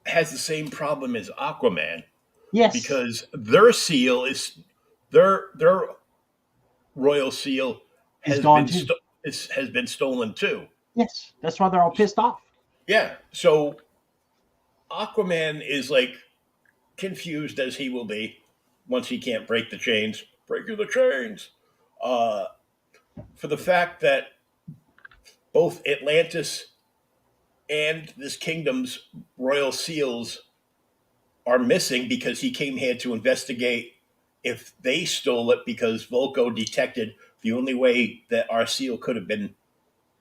Has the same problem as Aquaman. Yes. Because their seal is their royal seal has been stolen too. Yes. That's why they're all pissed off. Yeah. So Aquaman is like confused as he will be once he can't break the chains. Breaking the chains. For the fact that both Atlantis and this kingdom's royal seals are missing because he came here to investigate if they stole it, because Volko detected the only way that our seal could have been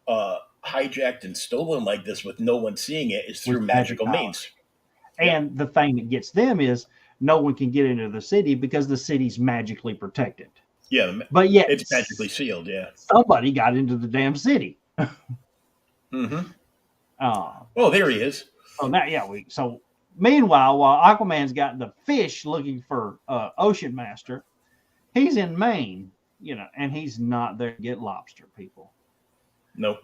hijacked and stolen like this with no one seeing it is through magical means. And the thing that gets them is no one can get into the city because the city's magically protected. Yeah, but yet it's magically sealed. Yeah, somebody got into the damn city. Mm-hmm. Oh, there he is. Oh, now so meanwhile, while Aquaman's got the fish looking for Ocean Master, he's in Maine, and he's not there to get lobster, people. Nope.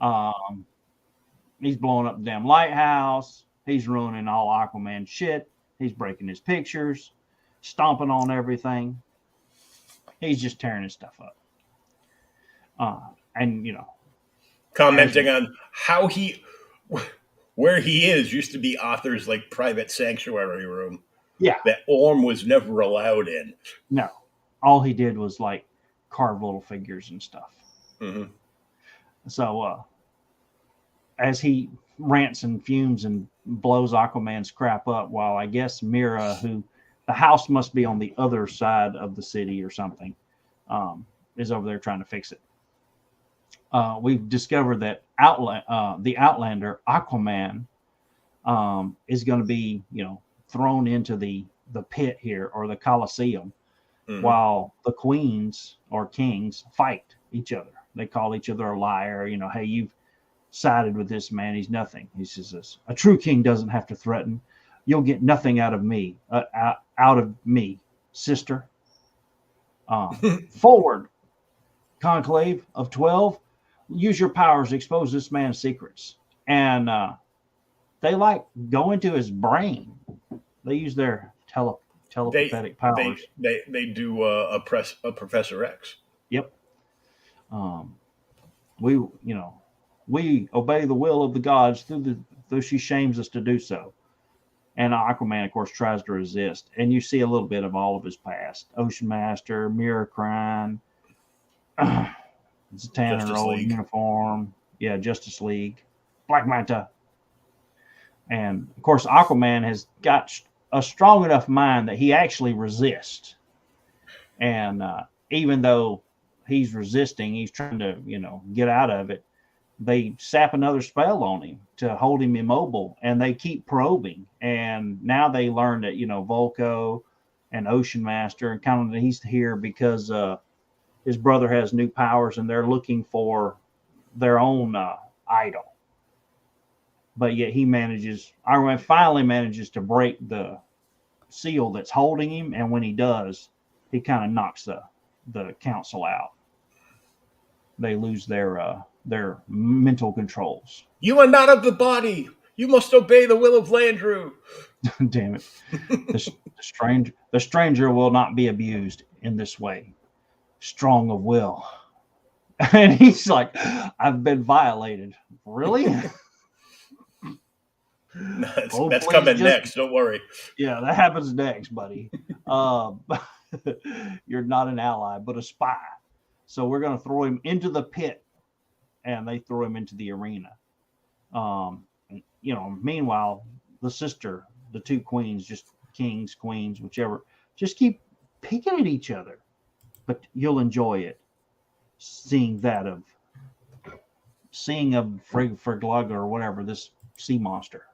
He's blowing up the damn lighthouse. He's ruining all Aquaman shit. He's breaking his pictures, stomping on everything. He's just tearing his stuff up. And, commenting on how where he is used to be Arthur's like private sanctuary room. Yeah. That Orm was never allowed in. No. All he did was like carve little figures and stuff. Mm-hmm. So, as he rants and fumes and blows Aquaman's crap up, while I guess Mira, who the house must be on the other side of the city or something, is over there trying to fix it. We've discovered that the Outlander, Aquaman, is going to be, thrown into the pit here, or the Colosseum, while the queens or kings fight each other. They call each other a liar. Hey, you've sided with this man. He's nothing. He says, a true king doesn't have to threaten. You'll get nothing out of me, sister. Forward, conclave of 12. Use your powers to expose this man's secrets. And they go into his brain. They use their telepathic powers. They do a Professor X. Yep. We obey the will of the gods though she shames us to do so. And Aquaman, of course, tries to resist. And you see a little bit of all of his past. Ocean Master, Mirror Crime, Zatanna old uniform. Yeah, Justice League. Black Manta. And, of course, Aquaman has got a strong enough mind that he actually resists. And even though he's resisting, he's trying to, get out of it, they sap another spell on him to hold him immobile, and they keep probing. And now they learn that, Volko and Ocean Master, and kind of he's here because his brother has new powers, and they're looking for their own idol. But yet Aquaman finally manages to break the seal that's holding him, and when he does, he kind of knocks the council out. They lose their mental controls. You are not of the body. You must obey the will of Landru. Damn it. The stranger will not be abused in this way. Strong of will. And he's like, I've been violated. Really? That's coming next. Don't worry. Yeah, that happens next, buddy. You're not an ally, but a spy. So we're going to throw him into the pit, and they throw him into the arena. Meanwhile, the two queens, just kings, queens, whichever, just keep picking at each other. But you'll enjoy it, seeing of Friglaga or whatever, this sea monster.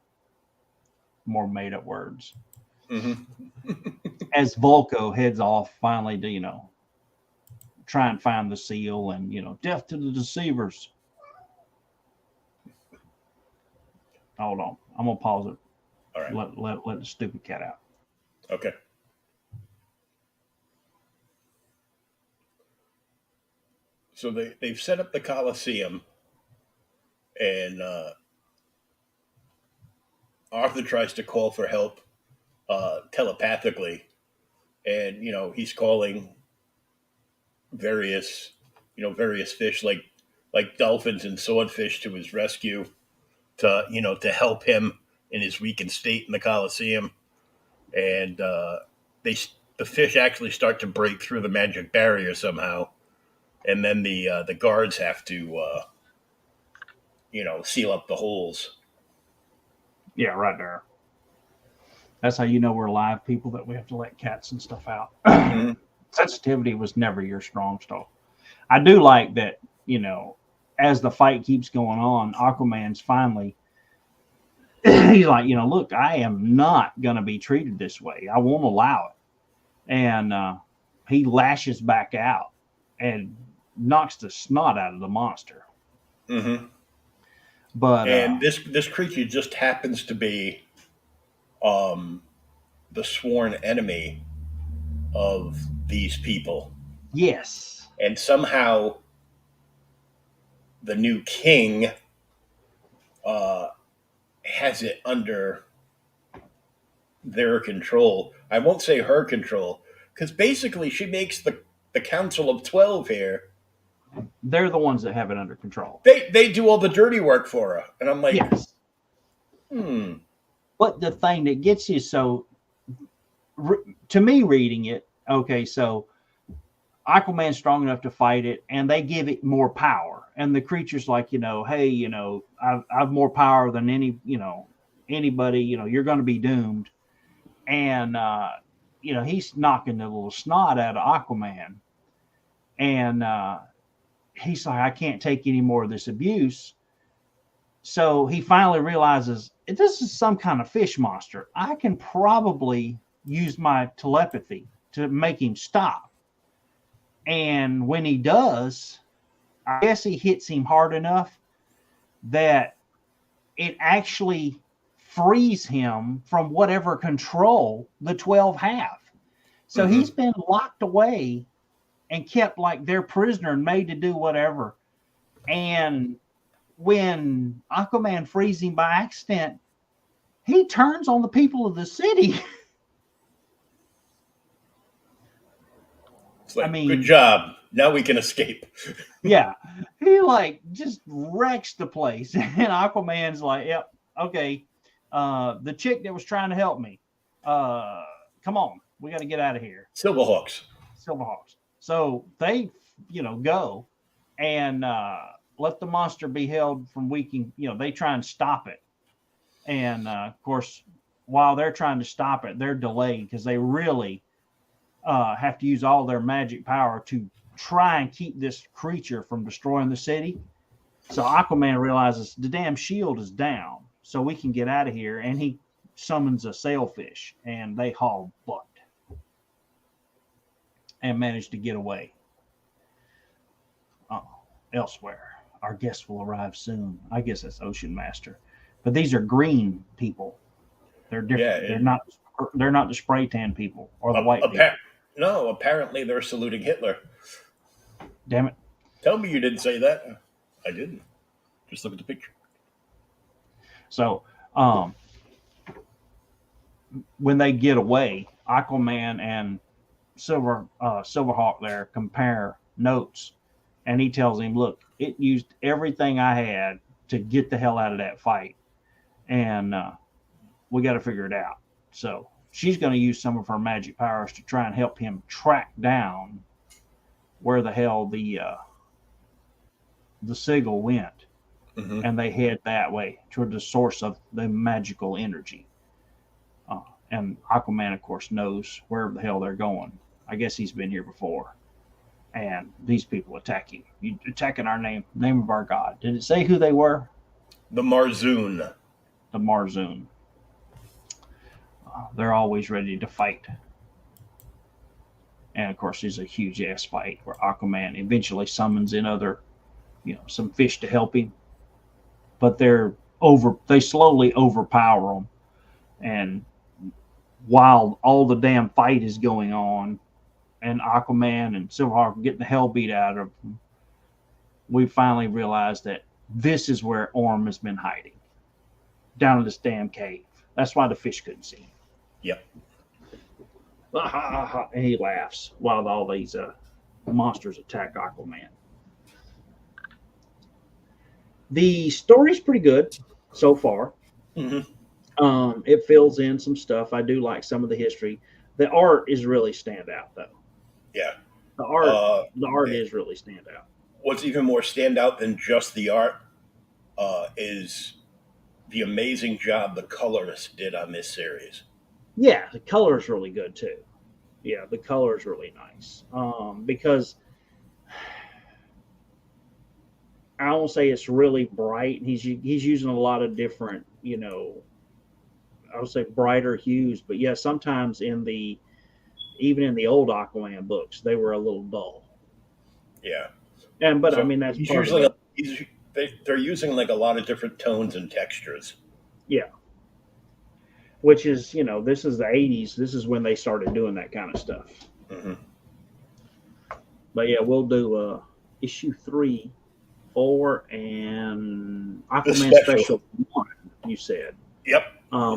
More made up words. Mm-hmm. As Volko heads off finally to, try and find the seal, and, death to the deceivers. Hold on. I'm going to pause it. All right. Let the stupid cat out. Okay. So they've set up the Colosseum, and Arthur tries to call for help telepathically, and he's calling various fish like dolphins and swordfish to his rescue to help him in his weakened state in the Colosseum, and the fish actually start to break through the magic barrier somehow. And then the guards have to, seal up the holes. Yeah, right there. That's how you know we're live people, that we have to let cats and stuff out. Mm-hmm. Sensitivity was never your strong stuff. I do like that, as the fight keeps going on, Aquaman's finally, he's like, look, I am not going to be treated this way. I won't allow it. And he lashes back out and knocks the snot out of the monster. Mm-hmm. But this creature just happens to be the sworn enemy of these people. Yes. And somehow the new king has it under their control. I won't say her control, because basically she makes the Council of 12 here. They're the ones that have it under control. They do all the dirty work for her. And I'm like, yes. But the thing that gets you, so to me reading it, okay, so Aquaman's strong enough to fight it, and they give it more power. And the creature's like, hey, I've more power than anybody, you're going to be doomed. And, he's knocking the little snot out of Aquaman. And he's like, I can't take any more of this abuse. So he finally realizes, this is some kind of fish monster. I can probably use my telepathy to make him stop. And when he does, I guess he hits him hard enough that it actually frees him from whatever control the 12 have. So he's been locked away and kept like their prisoner and made to do whatever. And when Aquaman frees him by accident, he turns on the people of the city. It's like, I mean, good job. Now we can escape. yeah, he like just wrecks the place, and Aquaman's like, "Yep, okay." The chick that was trying to help me, come on, we got to get out of here. Silverhawks. Silverhawks. So they, go and let the monster be held from weakening. They try and stop it, and of course, while they're trying to stop it, they're delayed because they really have to use all their magic power to try and keep this creature from destroying the city. So Aquaman realizes the damn shield is down, so we can get out of here, and he summons a sailfish, and they haul butt and manage to get away. Elsewhere, our guests will arrive soon. I guess that's Ocean Master, but these are green people. They're different. Yeah, they're not the spray tan people or the white people. No, apparently they're saluting Hitler. Damn it! Tell me you didn't say that. I didn't. Just look at the picture. So, when they get away, Aquaman and Silverhawk there compare notes, and he tells him, "Look, it used everything I had to get the hell out of that fight, and we got to figure it out." So she's going to use some of her magic powers to try and help him track down where the hell the Sigil went, and they head that way toward the source of the magical energy. And Aquaman, of course, knows where the hell they're going. I guess he's been here before. And these people attack you. You're attacking our name of our god. Did it say who they were? The Marzoon. The Marzoon. They're always ready to fight. And of course, there's a huge ass fight where Aquaman eventually summons in other, some fish to help him. But they slowly overpower him. And while all the damn fight is going on, and Aquaman and Silverhawk are getting the hell beat out of them, we finally realize that this is where Orm has been hiding, down in this damn cave. That's why the fish couldn't see him. Yep. And he laughs while all these monsters attack Aquaman. The story's pretty good so far. It fills in some stuff. I do like some of the history. The art is really standout, though. Yeah. The art is really standout. What's even more standout than just the art is the amazing job the colorist did on this series. Yeah, the color is really good too. Yeah, the color is really nice. Because I won't say it's really bright. He's using a lot of different, I would say brighter hues. But yeah, sometimes even in the old Aquaman books, they were a little dull. Yeah. But I mean, that's usually they're using like a lot of different tones and textures. Yeah. Which is, this is the 80s. This is when they started doing that kind of stuff. But yeah, we'll do issue 3, 4, and Aquaman Special 1, you said. Yep.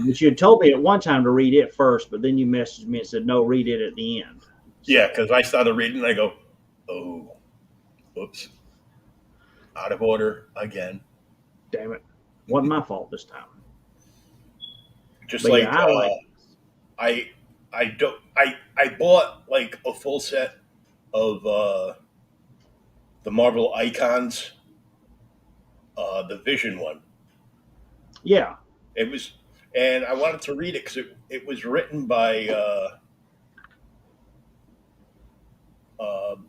Which you had told me at one time to read it first, but then you messaged me and said, no, read it at the end. So, yeah, because I started reading and I go, oh, whoops. Out of order again. Damn it. Wasn't my fault this time. Just but like, yeah, I bought like a full set of the Marvel Icons, the Vision one. Yeah. It was, and I wanted to read it because it was written by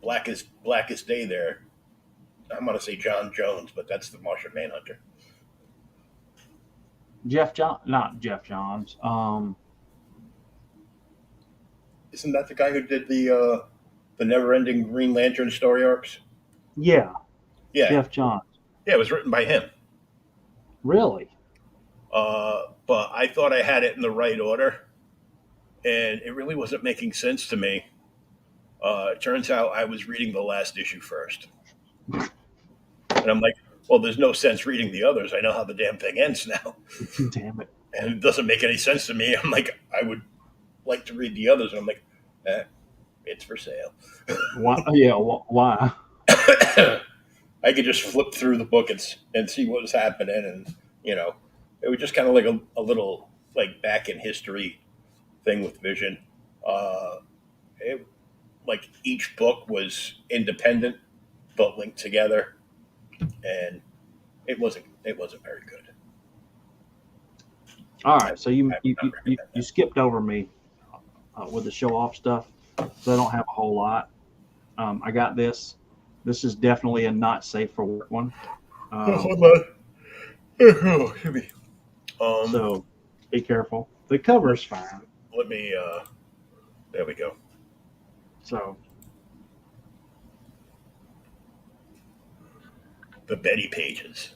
Blackest Day there. I'm going to say John Jones, but that's the Martian Manhunter. Not Jeff Johns. Isn't that the guy who did the never-ending Green Lantern story arcs? Yeah. Yeah. Jeff Johns. Yeah, it was written by him. Really? But I thought I had it in the right order, and it really wasn't making sense to me. It turns out I was reading the last issue first. And I'm like, well, there's no sense reading the others. I know how the damn thing ends now. Damn it. And it doesn't make any sense to me. I'm like, I would like to read the others. And I'm like, it's for sale. Why? Yeah, why? I could just flip through the book and see what was happening, and it was just kind of like a little like back in history thing with Vision. It, like each book was independent but linked together, and it wasn't very good. All right, so you I would you, not you, you recommend you that. skipped over me with the show off stuff, so I don't have a whole lot. I got this. This is definitely a not safe for work one. Um, Hold on. Oh, excuse me. Um, so be careful. The cover let, is fine. let me. There we go. So The Betty pages.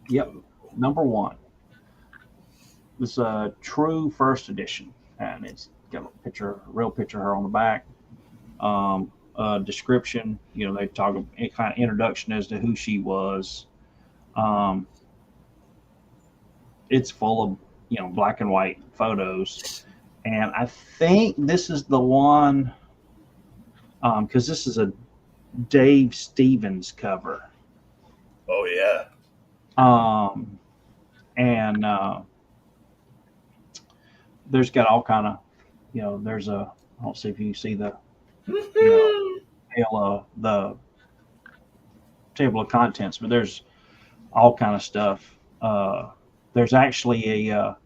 yep, number one. This is a true first edition, and it's got a picture, a real picture of her on the back. Description. They talk a kind of introduction as to who she was. Um, it's full of black and white photos, and I think this is the one because this is a Dave Stevens cover, Oh yeah. and there's got all kind of there's a I don't see if you see the the table of contents, but there's all kind of stuff. There's actually a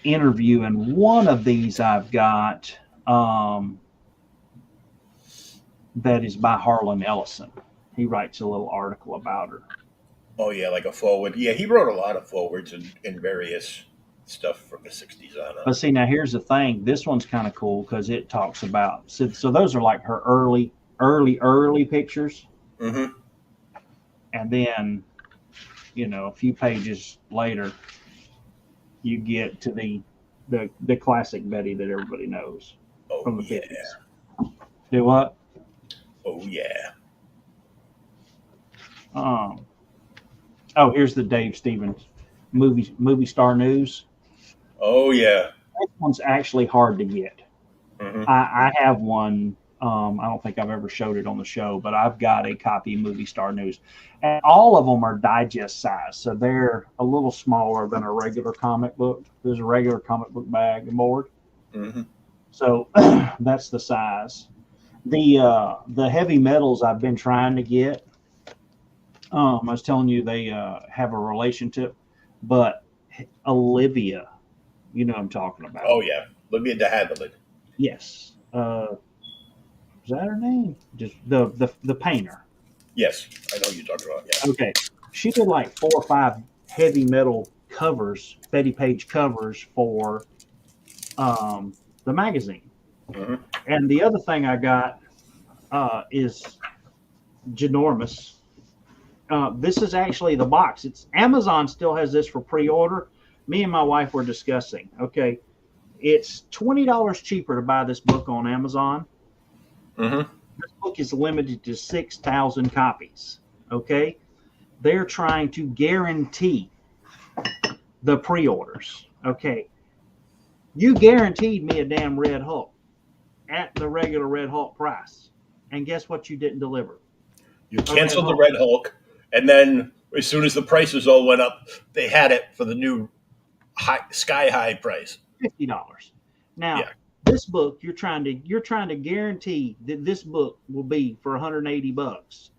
interview in one of these I've got that is by Harlan Ellison. He writes a little article about her. Oh yeah, like a forward. Yeah, he wrote a lot of forwards in various stuff from the '60s on But up. see, now here's the thing. This one's kind of cool because it talks about so those are like her early pictures, Mm-hmm. and then a few pages later you get to the classic Betty that everybody knows Oh from the yeah. 50s. Do what? Oh yeah. Um, oh, here's the Dave Stevens movie star news. Oh yeah. This one's actually hard to get. Mm-hmm. I have one. I don't think I've ever showed it on the show, but I've got a copy of Movie Star News, and all of them are digest size, so they're a little smaller than a regular comic book. There's a regular comic book bag and board, Mm-hmm. so that's the size. The heavy metals I've been trying to get. I was telling you they have a relationship, but Olivia, you know what I'm talking about. Oh yeah. Libya de Havilland. Yes. Is that her name? Just the painter. Yes, I know what you're talking about. Yeah. Okay. She did like 4 or 5 heavy metal covers, Betty Page covers for the magazine. Mm-hmm. And the other thing I got is ginormous. This is actually the box. It's Amazon still has this for pre-order. Me and my wife were discussing. Okay, it's $20 cheaper to buy this book on Amazon. Mm-hmm. This book is limited to 6,000 copies. Okay, they're trying to guarantee the pre-orders. Okay, you guaranteed me a damn Red Hulk at the regular Red Hulk price, and guess what? You didn't deliver. You canceled the Red Hulk, and then as soon as the prices all went up, they had it for the new sky high price. $50. Now, Yeah. this book you're trying to guarantee that this book will be for $180.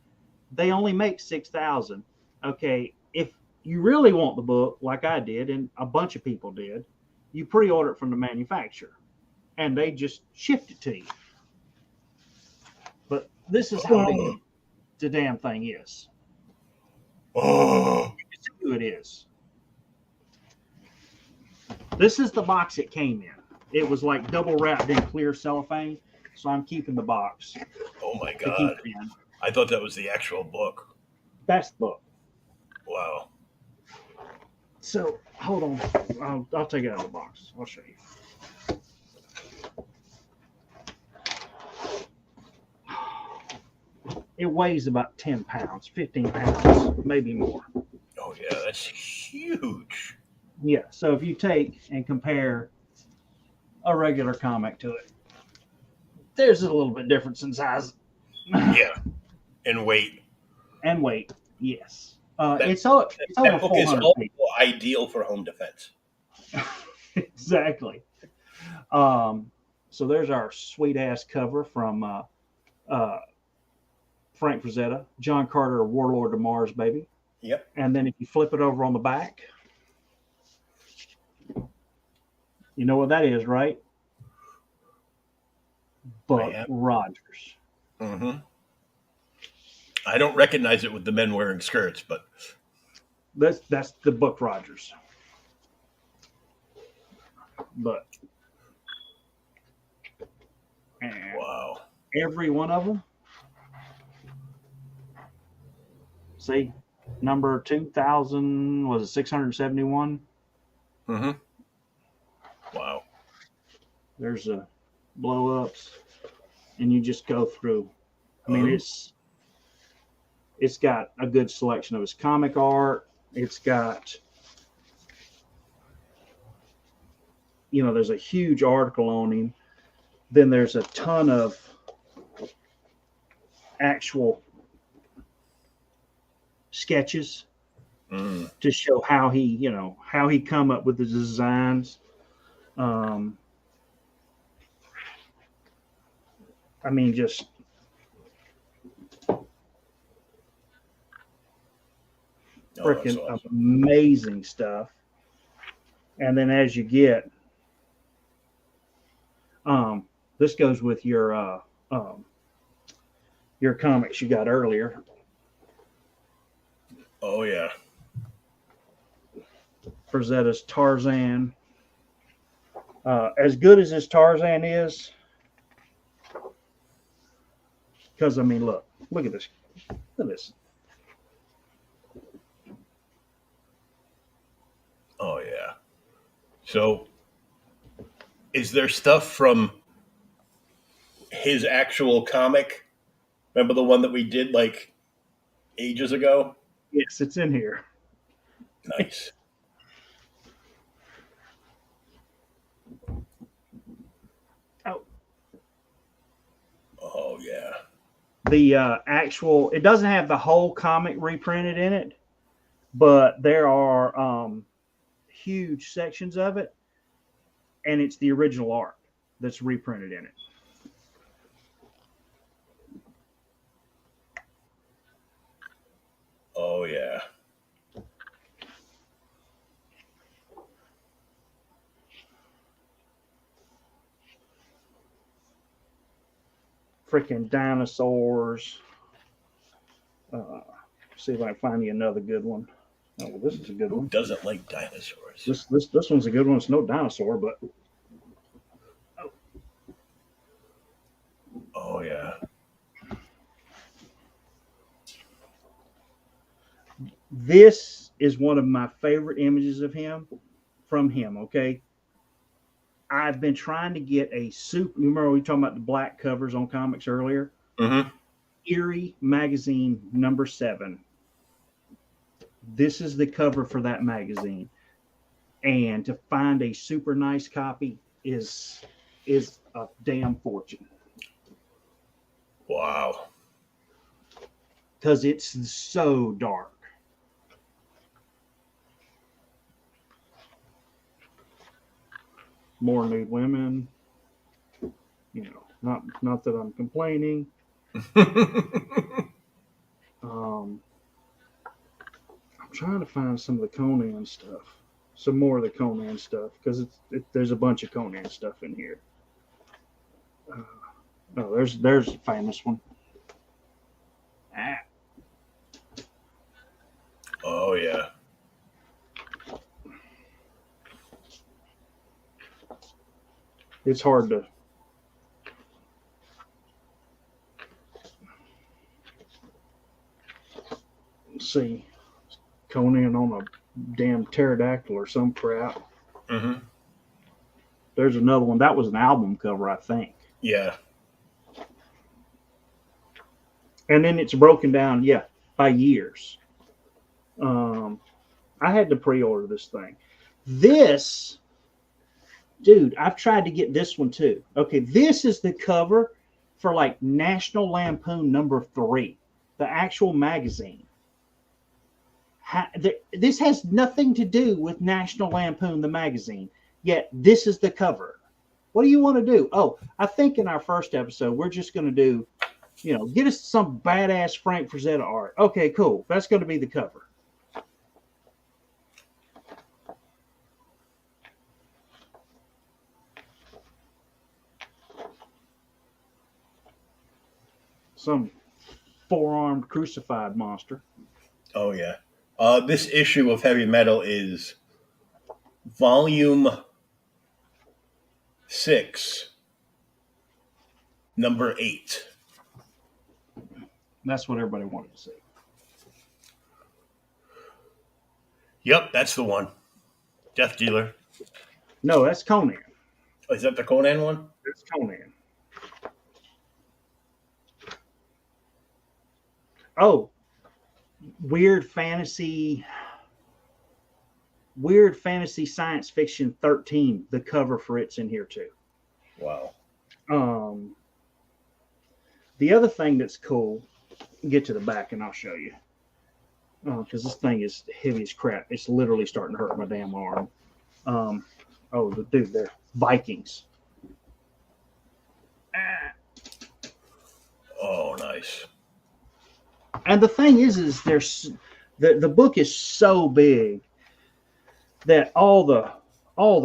They only make 6,000. Okay, if you really want the book, like I did, and a bunch of people did, you pre-order it from the manufacturer, and they just shift it to you. But this is how big the damn thing is. Oh. You can see who it is. This is the box it came in. It was like double wrapped in clear cellophane, so I'm keeping the box. Oh my To keep God. it in. I thought that was the actual book. That's the book. Wow. So hold on, I'll take it out of the box. I'll show you. It weighs about 10 pounds, 15 pounds, maybe more. Oh yeah, that's huge. Yeah. So if you take and compare a regular comic to it, there's a little bit difference in size. Yeah, and weight. And weight, yes. That- it's over That book is 400 also pages. ideal for home defense. Exactly. So there's our sweet ass cover from Frank Frazetta, John Carter, Warlord of Mars, baby. Yep. And then if you flip it over on the back, you know what that is, right? Buck Rogers. Mm-hmm. I don't recognize it with the men wearing skirts, but That's the Buck Rogers. But wow, every one of them. See, number 2000 was it 671? Mm-hmm. Wow. There's a blow ups, and you just go through. I mean, it's got a good selection of his comic art. It's got, there's a huge article on him. Then there's a ton of actual sketches to show how he come up with the designs. I mean, just freaking awesome. Amazing stuff. And then as you get, this goes with your comics you got earlier. Oh yeah. Frazetta's Tarzan. As good as his Tarzan is, because I mean, look at this. Look at this. Oh yeah. So, is there stuff from his actual comic? Remember the one that we did like ages ago? Yes, it's in here. Nice. Oh yeah. The actual, it doesn't have the whole comic reprinted in it, but there are huge sections of it, and it's the original art that's reprinted in it. Oh yeah. Freaking dinosaurs. See if I can find you another good one. Oh, well, this is a good one. Who doesn't like dinosaurs? This one's a good one. It's no dinosaur, but oh yeah. This is one of my favorite images of him from him. Okay. I've been trying to get a super. Remember we were talking about the black covers on comics earlier? Mm-hmm. Eerie magazine number 7. This is the cover for that magazine, and to find a super nice copy is a damn fortune. Wow. Because it's so dark. More nude women. Not that I'm complaining. I'm trying to find some of the Conan stuff. Some more of the Conan stuff, because there's a bunch of Conan stuff in here. There's a famous one. Oh yeah. It's hard to see Conan on a damn pterodactyl or some crap. Mm-hmm. There's another one. That was an album cover, I think. Yeah. And then it's broken down, by years. I had to pre-order this thing. This, dude, I've tried to get this one too. Okay, this is the cover for like National Lampoon #3, the actual magazine. This has nothing to do with National Lampoon, the magazine, yet this is the cover. What do you want to do? Oh, I think in our first episode, we're just going to do, get us some badass Frank Frazetta art. Okay, cool. That's going to be the cover. Some four-armed crucified monster. Oh, yeah. This issue of Heavy Metal is volume 6, number 8. That's what everybody wanted to see. Yep, that's the one. Death Dealer. No, that's Conan. Oh, is that the Conan one? It's Conan. Oh, weird fantasy science fiction 13. The cover for it's in here too. Wow. The other thing that's cool, get to the back and I'll show you. Because this thing is heavy as crap. It's literally starting to hurt my damn arm. Dude, they're Vikings. Oh, nice. And the thing is there's the book is so big that all the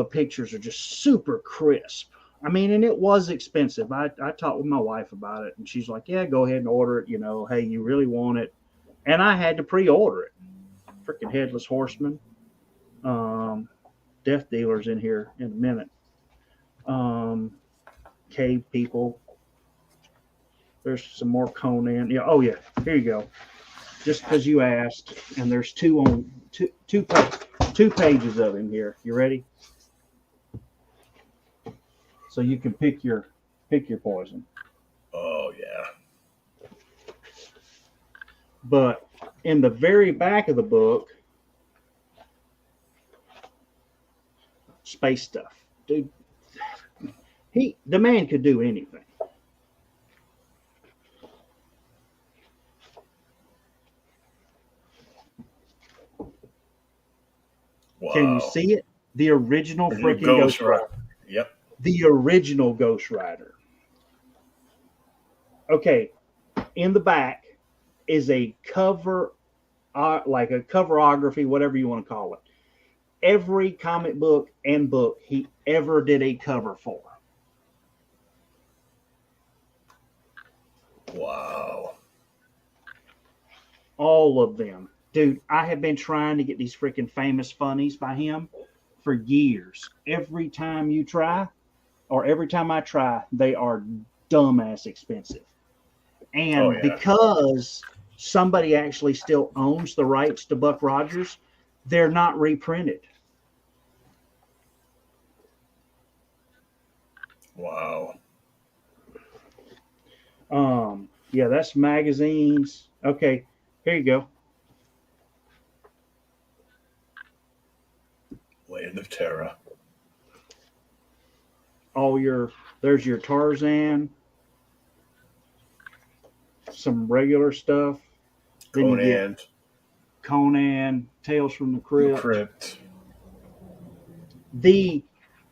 pictures are just super crisp. I mean, and it was expensive. I talked with my wife about it, and she's like, "Yeah, go ahead and order it. Hey, you really want it?" And I had to pre-order it. Freaking Headless Horseman, Death Dealer's in here in a minute. Cave People. There's some more Conan. Yeah. Oh yeah. Here you go. Just because you asked, and there's two pages of him here. You ready? So you can pick your poison. Oh yeah. But in the very back of the book, space stuff, dude. The man could do anything. Wow. Can you see it? The original freaking Ghost Rider. Yep. The original Ghost Rider. Okay, in the back is a cover, like a coverography, whatever you want to call it. Every comic book and book he ever did a cover for. Wow. All of them. Dude, I have been trying to get these freaking famous funnies by him for years. Every time I try, they are dumbass expensive. And because somebody actually still owns the rights to Buck Rogers, they're not reprinted. Wow. Yeah, that's magazines. Okay, here you go. Land of Terror. There's your Tarzan. Some regular stuff. Then Conan. you get Conan, Tales from the Crypt.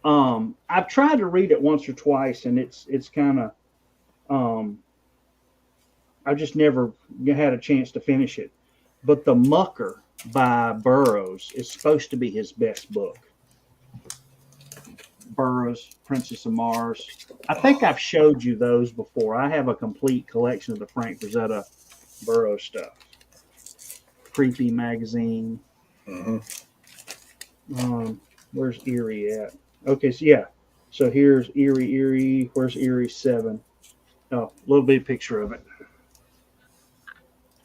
I've tried to read it once or twice, and it's kind of I just never had a chance to finish it. But The Mucker by Burroughs is supposed to be his best book. Burroughs, Princess of Mars. I think I've showed you those before. I have a complete collection of the Frank Frazetta Burroughs stuff. Creepy magazine. Mm-hmm. Where's Erie at? Okay, so yeah. So here's Erie. Where's Erie 7? Oh, a little bit of picture of it.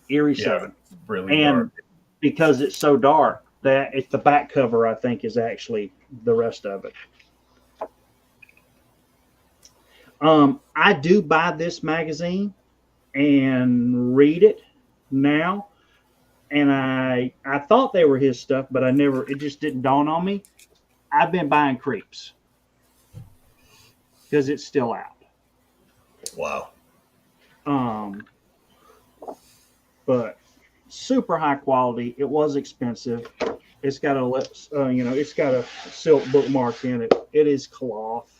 Erie 7. Really and dark. Because it's so dark, that it's the back cover, I think, is actually the rest of it. I do buy this magazine and read it now. And I thought they were his stuff, but it just didn't dawn on me. I've been buying Creeps because it's still out. Wow. But super high quality. It was expensive. It's got it's got a silk bookmark in it. It is cloth.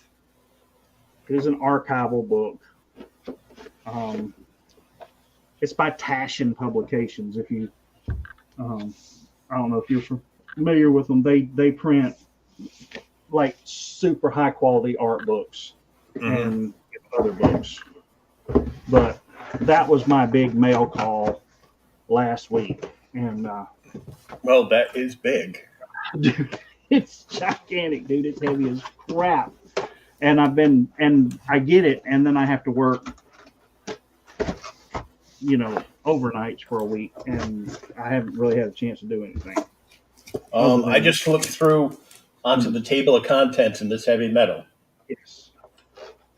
It is an archival book. It's by Taschen Publications. If you, I don't know if you're familiar with them. They print like super high quality art books and other books. But that was my big mail call last week, and well, that is big. Dude, it's gigantic, dude. It's heavy as crap. And I get it, and then I have to work, overnights for a week, and I haven't really had a chance to do anything. I just flipped through onto the table of contents in this heavy metal. Yes.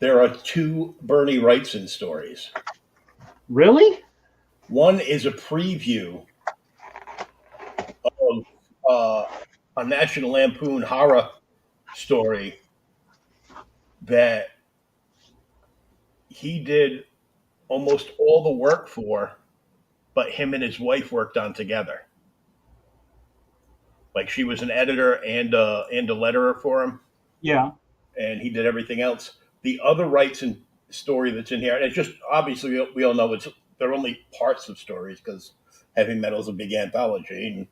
There are 2 Bernie Wrightson stories. Really? One is a preview of a National Lampoon horror story that he did almost all the work for, but him and his wife worked on together. Like she was an editor and a letterer for him. Yeah. And he did everything else. The other Wrightson story that's in here, and it's just obviously we all know they're only parts of stories because heavy metal is a big anthology, and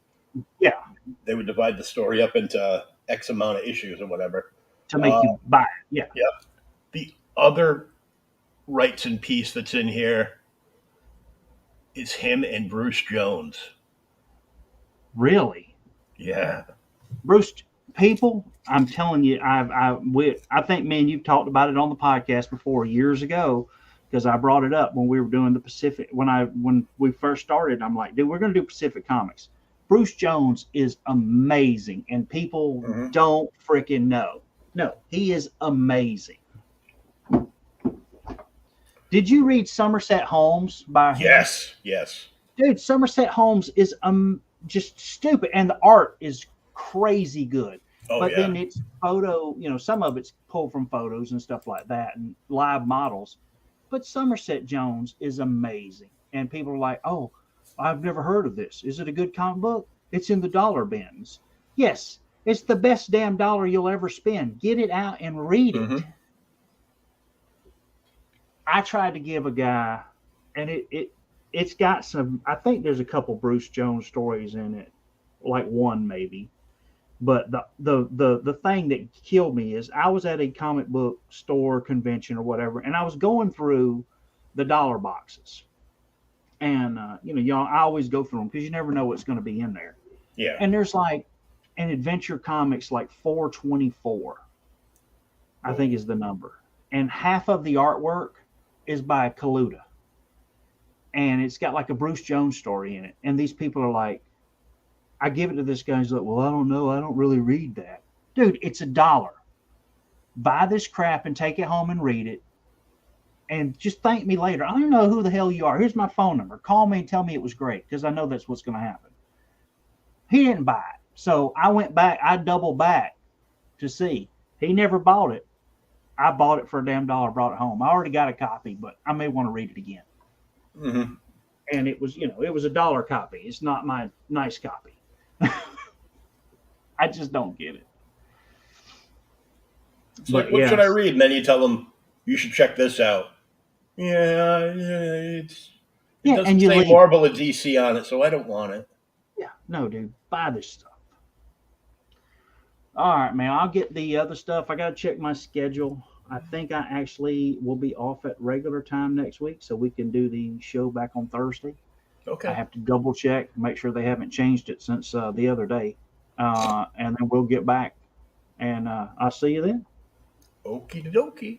they would divide the story up into X amount of issues or whatever to make you buy it. Yeah. Yeah. The other Wrightson piece that's in here is him and Bruce Jones. Really? Yeah. Bruce, people, I'm telling you, I think, man, you've talked about it on the podcast before years ago, because I brought it up when we were doing the Pacific. When we first started, I'm like, dude, we're going to do Pacific Comics. Bruce Jones is amazing, and people don't freaking know. No, he is amazing. Did you read Somerset Holmes by him? Yes. Dude, Somerset Holmes is just stupid, and the art is crazy good. Then it's photo, some of it's pulled from photos and stuff like that and live models. But Somerset Jones is amazing. And people are like, oh, I've never heard of this. Is it a good comic book? It's in the dollar bins. Yes, it's the best damn dollar you'll ever spend. Get it out and read it. I tried to give a guy, and it's got some, I think there's a couple Bruce Jones stories in it, like one maybe. But the thing that killed me is I was at a comic book store convention or whatever, and I was going through the dollar boxes. And, I always go through them because you never know what's going to be in there. Yeah. And there's like an Adventure Comics, like 424, I think is the number. And half of the artwork is by Kaluta. And it's got like a Bruce Jones story in it. And these people are like, I give it to this guy. He's like, well, I don't know. I don't really read that. Dude, it's $1. Buy this crap and take it home and read it. And just thank me later. I don't know who the hell you are. Here's my phone number. Call me and tell me it was great, because I know that's what's going to happen. He didn't buy it. So I went back. I doubled back to see. He never bought it. I bought it for a damn $1, brought it home. I already got a copy, but I may want to read it again. And it was, it was $1 copy. It's not my nice copy. I just don't get it. It's like, what should I read? And then you tell them, you should check this out. It doesn't say Marvel or DC on it, so I don't want it. Yeah, no, dude, buy this stuff. All right, man, I'll get the other stuff. I got to check my schedule. I think I actually will be off at regular time next week, so we can do the show back on Thursday. Okay. I have to double check, make sure they haven't changed it since the other day. And then we'll get back, and I'll see you then. Okie dokie.